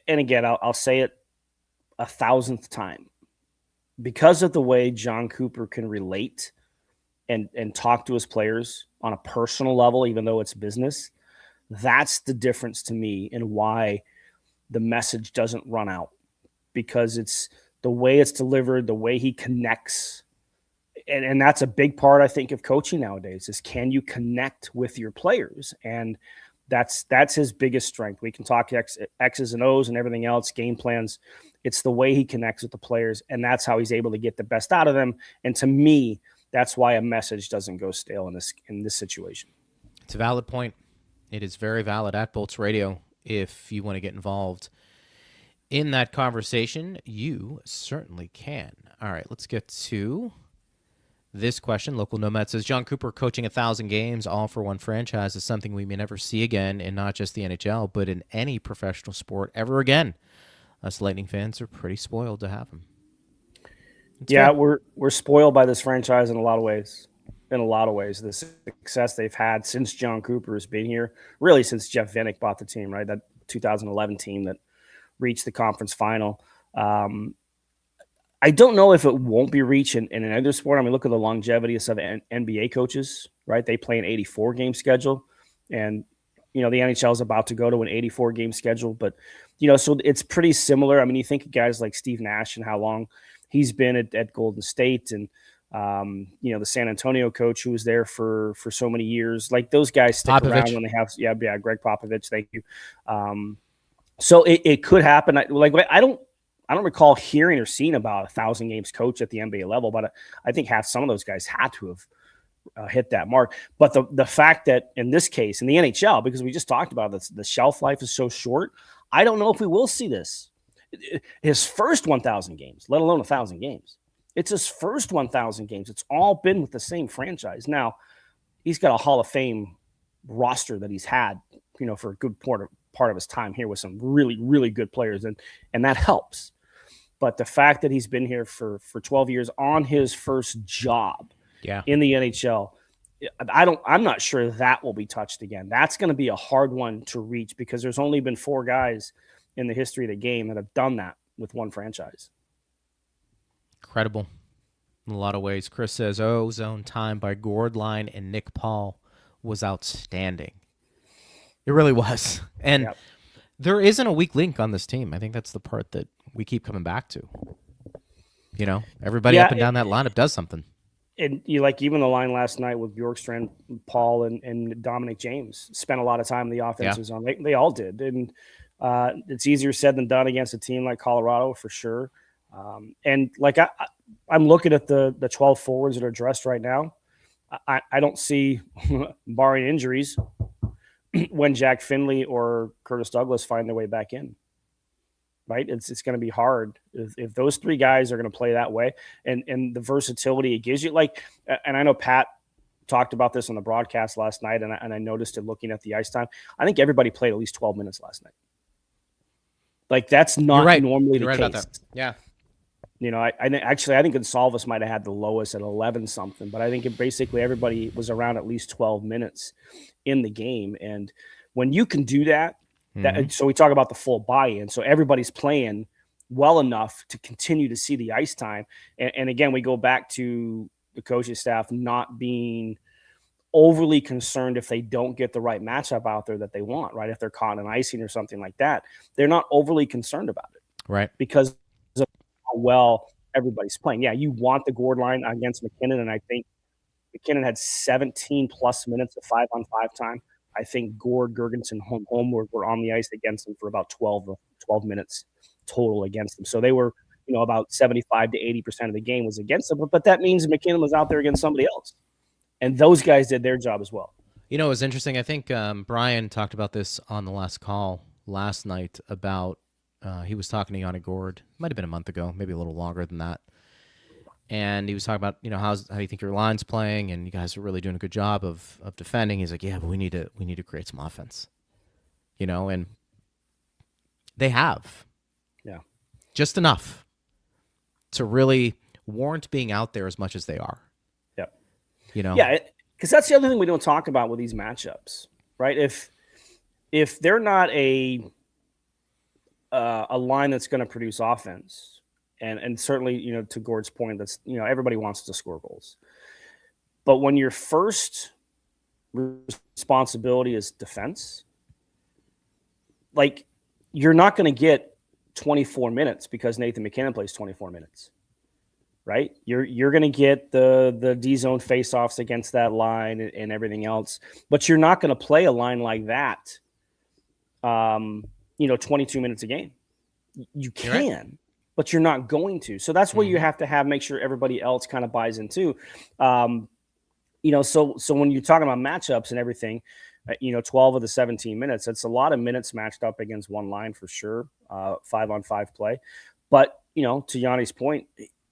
S4: and again, I'll say it 1,000th time, because of the way John Cooper can relate and talk to his players on a personal level, even though it's business, that's the difference to me in why the message doesn't run out, because it's the way it's delivered, the way he connects. And that's a big part, I think, of coaching nowadays is, can you connect with your players? And that's his biggest strength. We can talk X's and O's and everything else, game plans. It's the way he connects with the players, and that's how he's able to get the best out of them. And to me, that's why a message doesn't go stale in this situation.
S3: It's a valid point. It is very valid. At Bolts Radio, if you want to get involved in that conversation, you certainly can. All right, let's get to this question. Local Nomad says, John Cooper coaching 1,000 games, all for one franchise, is something we may never see again in not just the NHL, but in any professional sport ever again. Us Lightning fans are pretty spoiled to have him.
S4: We're spoiled by this franchise in a lot of ways. The success they've had since John Cooper has been here, really since Jeff Vinik bought the team, right? That 2011 team that reached the conference final. I don't know if it won't be reached in another sport. I mean, look at the longevity of some NBA coaches, right? They play an 84-game schedule, and the NHL is about to go to an 84-game schedule. But so it's pretty similar. I mean, you think of guys like Steve Nash and how long he's been at Golden State, and the San Antonio coach who was there for so many years. Like those guys stick around when they have Greg Popovich. Thank you. So it could happen. I don't recall hearing or seeing about 1,000 games coach at the NBA level, but I think some of those guys had to have hit that mark. But the fact that in this case, in the NHL, because we just talked about this, the shelf life is so short, I don't know if we will see this. His first 1,000 games, let alone 1,000 games. It's his first 1,000 games. It's all been with the same franchise. Now, he's got a Hall of Fame roster that he's had, for a good part of his time here with some really, really good players, and that helps. But the fact that he's been here for 12 years on his first job in the NHL, I'm not sure that will be touched again. That's going to be a hard one to reach, because there's only been 4 guys in the history of the game that have done that with one franchise.
S3: Incredible in a lot of ways. Chris says, Ozone Time by Gourde Line and Nick Paul was outstanding. It really was. And there isn't a weak link on this team. I think that's the part that we keep coming back to. You know, everybody up and down that lineup does something.
S4: And you like even the line last night with Bjorkstrand, Paul, and Dominic James spent a lot of time in the offensive zone. They all did. And it's easier said than done against a team like Colorado for sure. And like I'm looking at the 12 forwards that are dressed right now. I don't see, barring injuries, when Jack Finley or Curtis Douglas find their way back in. Right, it's going to be hard if those three guys are going to play that way, and the versatility it gives you. Like, and I know Pat talked about this on the broadcast last night, and I noticed it looking at the ice time. I think everybody played at least 12 minutes last night. Like that's not normally the case. About that.
S3: Yeah,
S4: you know, I think Gonsalves might have had the lowest at 11 something, but I think basically everybody was around at least 12 minutes in the game, and when you can do that. So we talk about the full buy-in. So everybody's playing well enough to continue to see the ice time. And again, we go back to the coaching staff not being overly concerned if they don't get the right matchup out there that they want, right? If they're caught in icing or something like that, they're not overly concerned about it.
S3: Right.
S4: Because of how well everybody's playing. Yeah, you want the Gourde line against McKinnon, and I think McKinnon had 17 plus minutes of 5-on-5 time. I think Gourde, Girgensson, home were on the ice against them for about 12 minutes total against them. So they were, you know, about 75 to 80% of the game was against them. But that means McKinnon was out there against somebody else. And those guys did their job as well.
S3: You know, it was interesting. I think Brian talked about this on the last call last night about he was talking to Yanni Gourde. Might have been a month ago, maybe a little longer than that. And he was talking about, you know, how do you think your line's playing, and you guys are really doing a good job of defending. He's like, yeah, but we need to create some offense, you know, and they have, just enough to really warrant being out there as much as they are.
S4: Yep.
S3: You know,
S4: because that's the other thing we don't talk about with these matchups, right? If they're not a line that's going to produce offense. And certainly, you know, to Gourde's point, that's, you know, everybody wants to score goals. But when your first responsibility is defense, like you're not going to get 24 minutes because Nathan McKinnon plays 24 minutes, right? You're going to get the D-zone faceoffs against that line and everything else, but you're not going to play a line like that, 22 minutes a game. You can. But you're not going to. So that's where you have to make sure everybody else kind of buys into. So when you're talking about matchups and everything, 12 of the 17 minutes, that's a lot of minutes matched up against one line for sure, 5-on-5 play. But, to Yanni's point,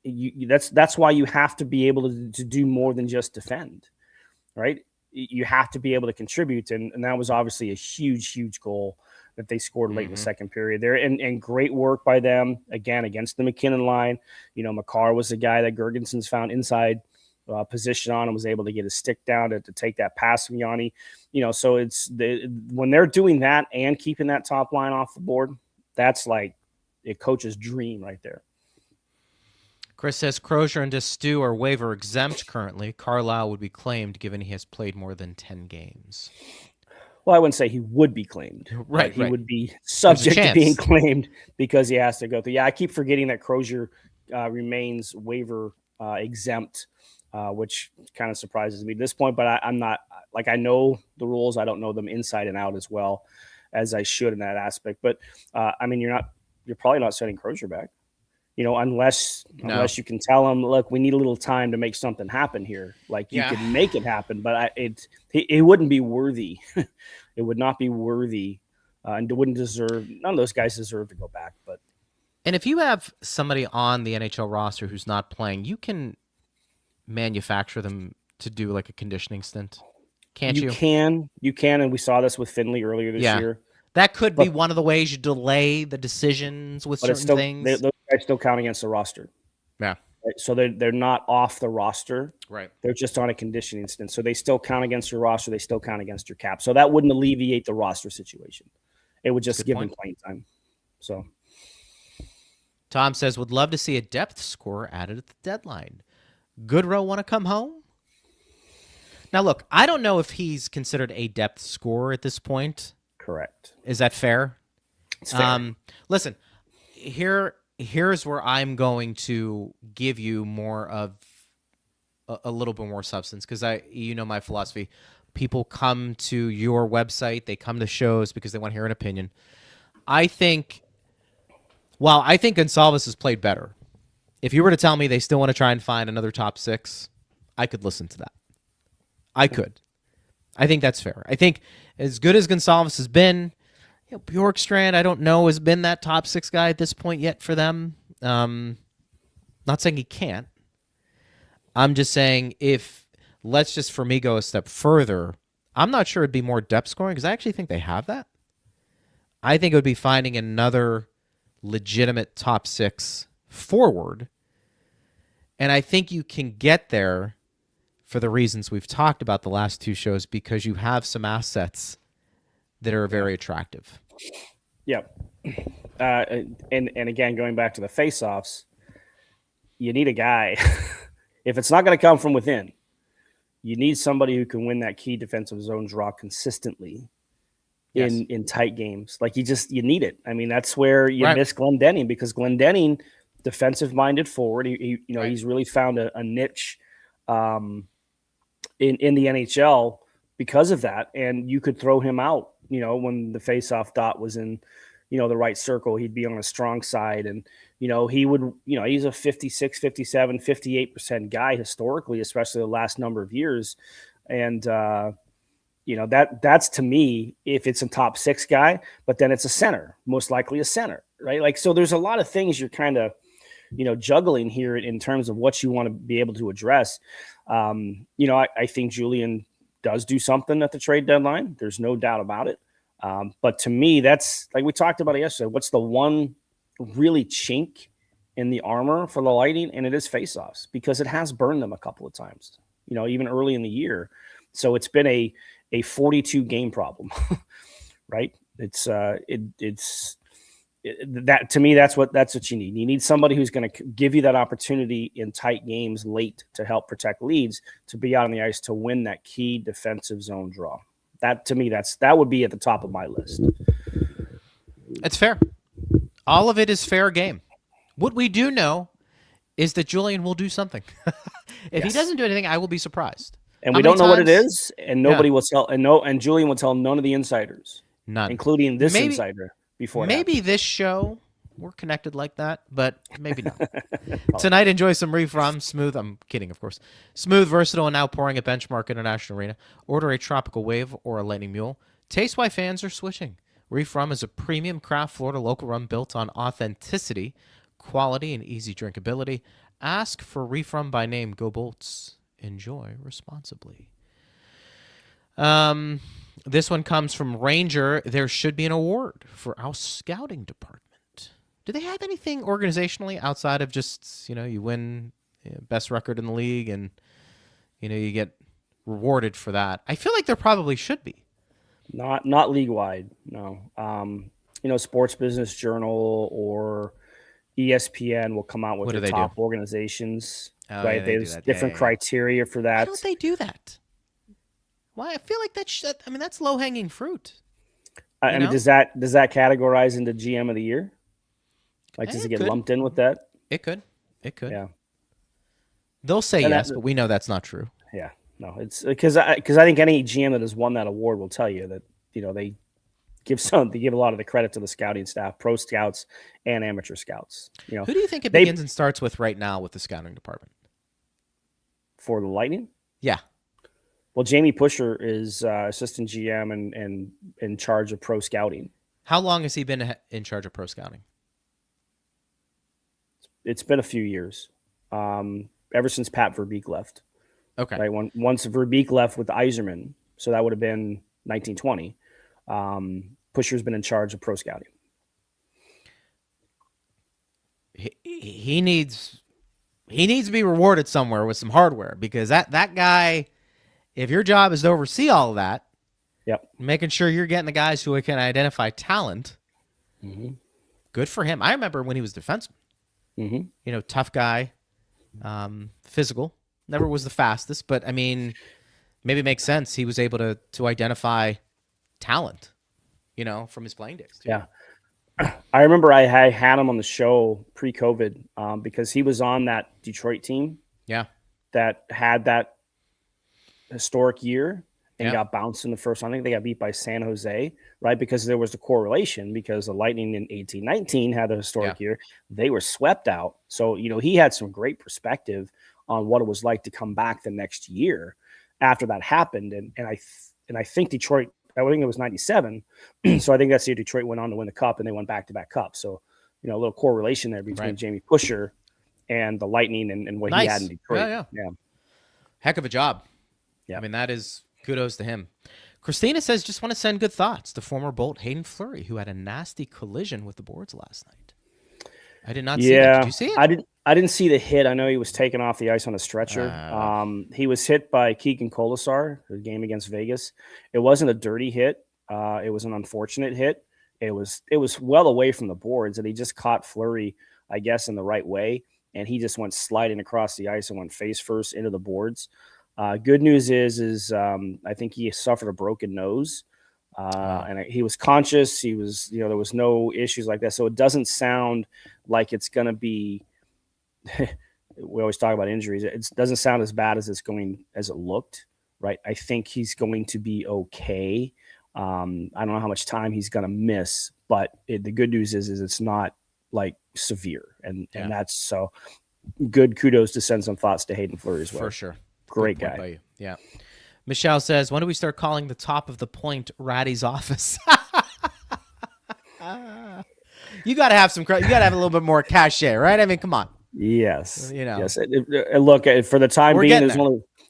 S4: that's why you have to be able to do more than just defend, right? You have to be able to contribute. And that was obviously a huge, huge goal that they scored late in the second period there, and great work by them again against the McKinnon line. Makar was the guy that Girgenson's found inside position on and was able to get his stick down to take that pass from Yanni. So when they're doing that and keeping that top line off the board, that's like a coach's dream right there.
S3: Chris says Crozier and Destu are waiver exempt currently. Carlisle would be claimed given he has played more than 10 games.
S4: Well, I wouldn't say he would be claimed.
S3: Right.
S4: He would be subject to being claimed because he has to go through. Yeah, I keep forgetting that Crozier remains waiver exempt, which kind of surprises me at this point. But I'm not – I know the rules. I don't know them inside and out as well as I should in that aspect. But, you're probably not sending Crozier back. Unless you can tell him, look, we need a little time to make something happen here. You can make it happen, but it wouldn't be worthy. It would not be worthy, and wouldn't deserve. None of those guys deserve to go back.
S3: And if you have somebody on the NHL roster who's not playing, you can manufacture them to do like a conditioning stint, can't you?
S4: You can, and we saw this with Finley earlier this year.
S3: That could be one of the ways you delay the decisions with certain things.
S4: Those guys still count against the roster.
S3: Yeah.
S4: Right? So they're not off the roster.
S3: Right.
S4: They're just on a conditioning stint. So they still count against your roster. They still count against your cap. So that wouldn't alleviate the roster situation. It would just give them playing time. So
S3: Tom says, would love to see a depth scorer added at the deadline. Goodrow want to come home? Now, look, I don't know if he's considered a depth scorer at this point.
S4: Correct.
S3: Is that fair?
S4: It's fair.
S3: Listen, here's where I'm going to give you more of a little bit more substance, because my philosophy. People come to your website, they come to shows because they want to hear an opinion. I think Gonçalves has played better. If you were to tell me they still want to try and find another top 6, I could listen to that. I could. I think that's fair. I think as good as Gonçalves has been, Bjorkstrand, I don't know, has been that top 6 guy at this point yet for them. Not saying he can't. I'm just saying let's just, for me, go a step further. I'm not sure it'd be more depth scoring, because I actually think they have that. I think it would be finding another legitimate top 6 forward. And I think you can get there for the reasons we've talked about the last 2 shows, because you have some assets that are very attractive.
S4: Yep. And again, going back to the face-offs, you need a guy. If it's not going to come from within, you need somebody who can win that key defensive zone draw consistently in tight games. Like you need it. I mean, that's where you miss Glendening, because Glendening, defensive-minded forward, he's really found a niche in the NHL because of that. And you could throw him out, when the face-off dot was in, the right circle, he'd be on a strong side. And, he would, he's a 56, 57, 58% guy historically, especially the last number of years. And, that's to me, if it's a top 6 guy, but then it's a center, most likely a center, right? Like, so there's a lot of things you're kind of, juggling here in terms of what you want to be able to address. I think Julian does do something at the trade deadline. There's no doubt about it. But to me, that's like we talked about it yesterday. What's the one really chink in the armor for the Lightning? And it is faceoffs, because it has burned them a couple of times, even early in the year. So it's been a 42 game problem, right? That to me, that's what you need. You need somebody who's going to give you that opportunity in tight games late to help protect leads, to be out on the ice to win that key defensive zone draw. That to me, that would be at the top of my list.
S3: It's fair. All of it is fair game. What we do know is that Julian will do something. If he doesn't do anything, I will be surprised.
S4: And we don't know what it is, and nobody will tell. And Julian will tell none of the insiders,
S3: none,
S4: including this insider. Before
S3: maybe this show we're connected like that, but maybe not. Tonight, enjoy some Reef Rum, smooth. I'm kidding, of course. Smooth, versatile, and now pouring at Benchmark International Arena. Order a Tropical Wave or a Lightning Mule. Taste why fans are switching. Reef Rum is a premium craft Florida local rum built on authenticity, quality, and easy drinkability. Ask for Reef Rum by name. Go Bolts. Enjoy responsibly. This one comes from Ranger. There should be an award for our scouting department. Do they have anything organizationally outside of just, you win best record in the league and, you get rewarded for that? I feel like there probably should be.
S4: Not league-wide, no. Sports Business Journal or ESPN will come out with the top organizations. Right?
S3: Yeah,
S4: There's different criteria for that.
S3: Why don't they do that? Why? I feel like that's low hanging fruit.
S4: I mean, does that categorize into GM of the year? Like, does it get lumped in with that?
S3: It could. Yeah.
S4: They'll
S3: say yes, but we know that's not true.
S4: Yeah. No, it's because I think any GM that has won that award will tell you that they give a lot of the credit to the scouting staff, pro scouts and amateur scouts.
S3: Who do you think it begins and starts with right now with the scouting department
S4: for the Lightning?
S3: Yeah.
S4: Well, Jamie Pusher is assistant GM and in charge of pro scouting.
S3: How long has he been in charge of pro scouting?
S4: It's been a few years, ever since Pat Verbeek left.
S3: Okay.
S4: Right. Once Verbeek left with Yzerman, so that would have been 1920. Pusher's been in charge of pro scouting.
S3: He needs to be rewarded somewhere with some hardware, because that guy. If your job is to oversee all of that, making sure you're getting the guys who can identify talent, good for him. I remember when he was defenseman, tough guy, physical, never was the fastest, but I mean, maybe it makes sense. He was able to identify talent, from his playing days. Too.
S4: Yeah. I remember I had him on the show pre-COVID because he was on that Detroit team.
S3: Yeah.
S4: That had that historic year and got bounced in the first. I think they got beat by San Jose, right? Because there was a correlation because the Lightning in 18-19 had a historic year. They were swept out. So, he had some great perspective on what it was like to come back the next year after that happened. And I think Detroit, I think it was 97. So I think that's the year Detroit went on to win the cup and they won back-to-back cups. So, a little correlation there between Jamie Pusher and the Lightning and what he had in Detroit. Yeah.
S3: Heck of a job.
S4: Yeah.
S3: I mean, that is kudos to him. Christina says, just want to send good thoughts to former Bolt Hayden Fleury, who had a nasty collision with the boards last night. I did not see it. Did you see it?
S4: I didn't see the hit. I know he was taken off the ice on a stretcher. He was hit by Keegan Colasar, the game against Vegas. It wasn't a dirty hit. It was an unfortunate hit. It was well away from the boards, and he just caught Fleury, I guess, in the right way, and he just went sliding across the ice and went face first into the boards. Good news is I think he suffered a broken nose, and he was conscious. He was, there was no issues like that. So it doesn't sound like it's going to be. We always talk about injuries. It doesn't sound as bad as it looked. Right. I think he's going to be okay. I don't know how much time he's going to miss, but the good news is it's not like severe, and that's so good. Kudos to send some thoughts to Hayden Fleury as well.
S3: For sure.
S4: Great guy.
S3: Yeah. Michelle says, when do we start calling the top of the point Ratty's office? You got to have some credit. You got to have a little bit more cachet, right? I mean, come on.
S4: Yes. Yes. Look, for the time being,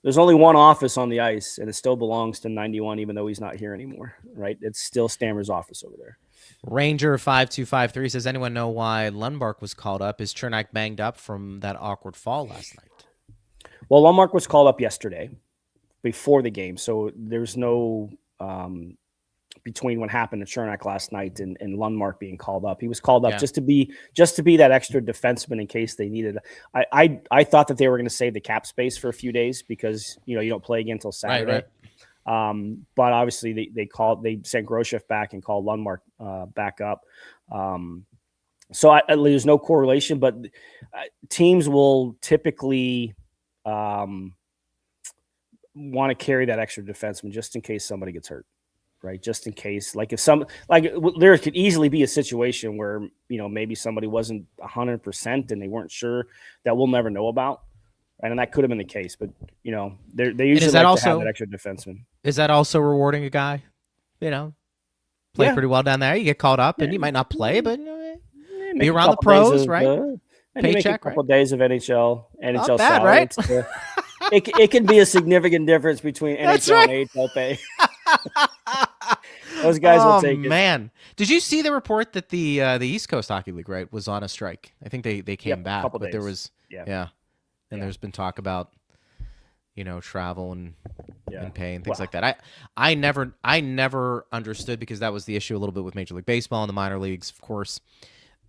S4: there's only one office on the ice, and it still belongs to 91, even though he's not here anymore, right? It's still Stammer's office over there.
S3: Ranger 5253 says, anyone know why Lundmark was called up? Is Chernak banged up from that awkward fall last night?
S4: Well, Lundmark was called up yesterday before the game, so there's no between what happened to Chernak last night and Lundmark being called up. He was called up just to be that extra defenseman in case they needed. I thought that they were going to save the cap space for a few days because you don't play again until Saturday. Right. But obviously they sent Groshev back and called Lundmark back up. So there's no correlation, but teams will typically want to carry that extra defenseman just in case somebody gets hurt, right? Just in case, there could easily be a situation where, maybe somebody wasn't 100% and they weren't sure, that we'll never know about. Right? And that could have been the case, but they usually to have that extra defenseman.
S3: Is that also rewarding a guy, play pretty well down there? You get called up and you might not play, but be around the pros, right? Paycheck,
S4: a couple days of NHL
S3: not bad, right?
S4: It can be a significant difference between NHL and AHL pay. Those guys will take it. Oh, man.
S3: Did you see the report that the East Coast Hockey League, right, was on a strike? I think they came back, but
S4: days.
S3: There was there's been talk about travel and pay and things like that. I never understood, because that was the issue a little bit with Major League Baseball and the minor leagues, of course.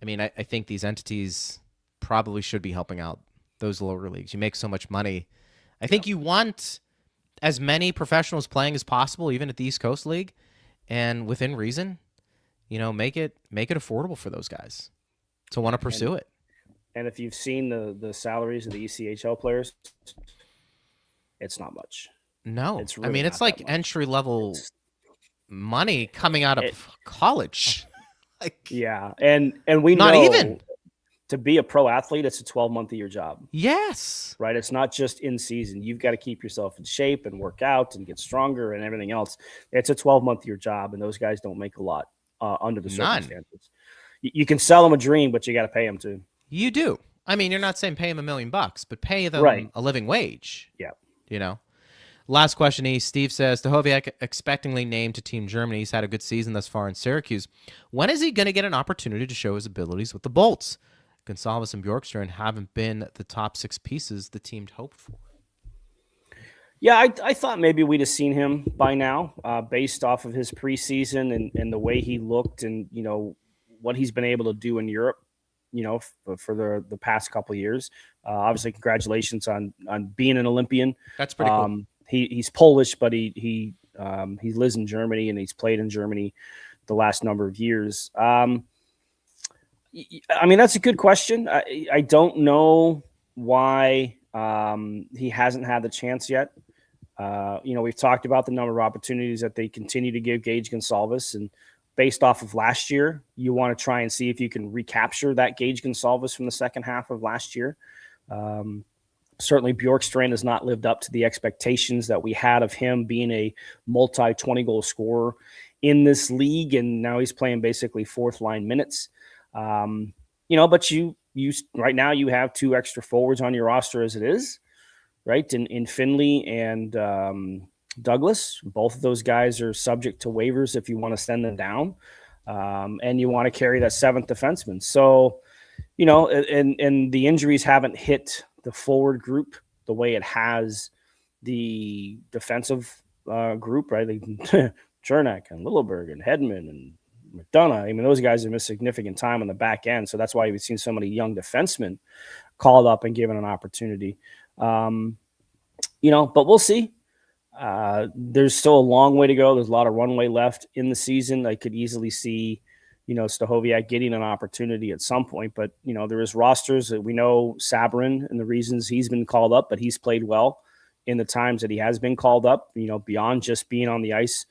S3: I mean, I think these entities probably should be helping out those lower leagues. You make so much money. I think you want as many professionals playing as possible, even at the East Coast League, and within reason, make it affordable for those guys to want to pursue it.
S4: And if you've seen the salaries of the ECHL players, it's not much.
S3: No, it's really it's like entry level money coming out of college.
S4: And we
S3: not
S4: know
S3: even
S4: to be a pro athlete, it's a 12-month-a-year job.
S3: Yes.
S4: Right? It's not just in season. You've got to keep yourself in shape and work out and get stronger and everything else. It's a 12-month-a-year job, and those guys don't make a lot under the circumstances. You can sell them a dream, but you got to pay them too.
S3: You do. I mean, you're not saying pay them $1 million, but pay them a living wage.
S4: Yeah.
S3: Last question, Steve says, Stahoviak expectingly named to Team Germany. He's had a good season thus far in Syracuse. When is he going to get an opportunity to show his abilities with the Bolts? Gonsalves and Bjorkstrand haven't been the top 6 pieces the team hoped for.
S4: Yeah, I thought maybe we'd have seen him by now, based off of his preseason and the way he looked and, what he's been able to do in Europe, for the past couple of years. Obviously, congratulations on being an Olympian.
S3: That's pretty cool.
S4: he's Polish, but he lives in Germany and he's played in Germany the last number of years. I mean, that's a good question. I don't know why he hasn't had the chance yet. We've talked about the number of opportunities that they continue to give Gage Gonsalves, and based off of last year, you want to try and see if you can recapture that Gage Gonsalves from the second half of last year. Certainly Bjorkstrand has not lived up to the expectations that we had of him being a multi-20 goal scorer in this league, and now he's playing basically fourth line minutes. But you right now you have 2 extra forwards on your roster as it is, right? In Finley and Douglas. Both of those guys are subject to waivers if you want to send them down, and you want to carry that 7th defenseman. So, and the injuries haven't hit the forward group the way it has the defensive group, right? Chernak and Littleberg and Hedman and McDonough. I mean, those guys have missed significant time on the back end. So that's why we've seen so many young defensemen called up and given an opportunity. But we'll see. There's still a long way to go. There's a lot of runway left in the season. I could easily see, Stachowiak getting an opportunity at some point, but there is rosters that we know Sabrin and the reasons he's been called up, but he's played well in the times that he has been called up, beyond just being on the ice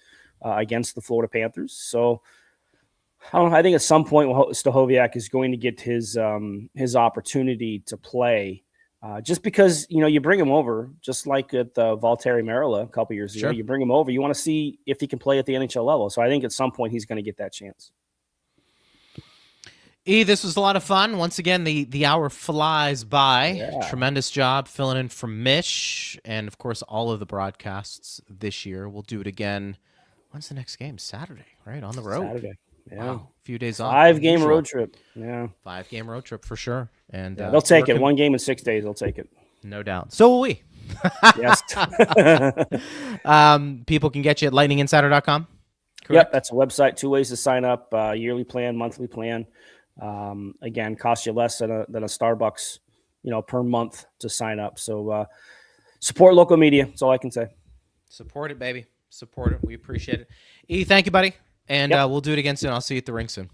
S4: against the Florida Panthers. So I don't know. I think at some point Stachowiak is going to get his opportunity to play. Just because, you bring him over, just like at Valtteri Merila a couple years ago, you bring him over, you want to see if he can play at the NHL level. So I think at some point he's going to get that chance.
S3: This was a lot of fun. Once again, the hour flies by. Yeah. Tremendous job filling in for Mish, and of course all of the broadcasts this year. We'll do it again. When's the next game? Saturday, right? On the road.
S4: Saturday. Yeah.
S3: Wow. A few days off.
S4: 5-game road trip. Yeah.
S3: 5-game road trip for sure. And
S4: they'll take it. 1 game in 6 days, they'll take it.
S3: No doubt. So will we.
S4: Yes.
S3: People can get you at lightninginsider.com.
S4: Yep, that's a website. 2 ways to sign up: yearly plan, monthly plan. Again, costs you less than a Starbucks, per month to sign up. So support local media. That's all I can say.
S3: Support it, baby. Support it. We appreciate it. Thank you, buddy. And we'll do it again soon. I'll see you at the rink soon.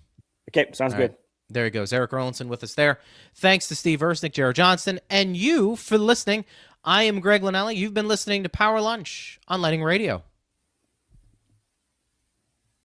S4: Okay, sounds good.
S3: Right. There he goes. Erik Erlendsson with us there. Thanks to Steve Ersnick, Jared Johnston, and you for listening. I am Greg Linnelli. You've been listening to Power Lunch on Lightning Radio.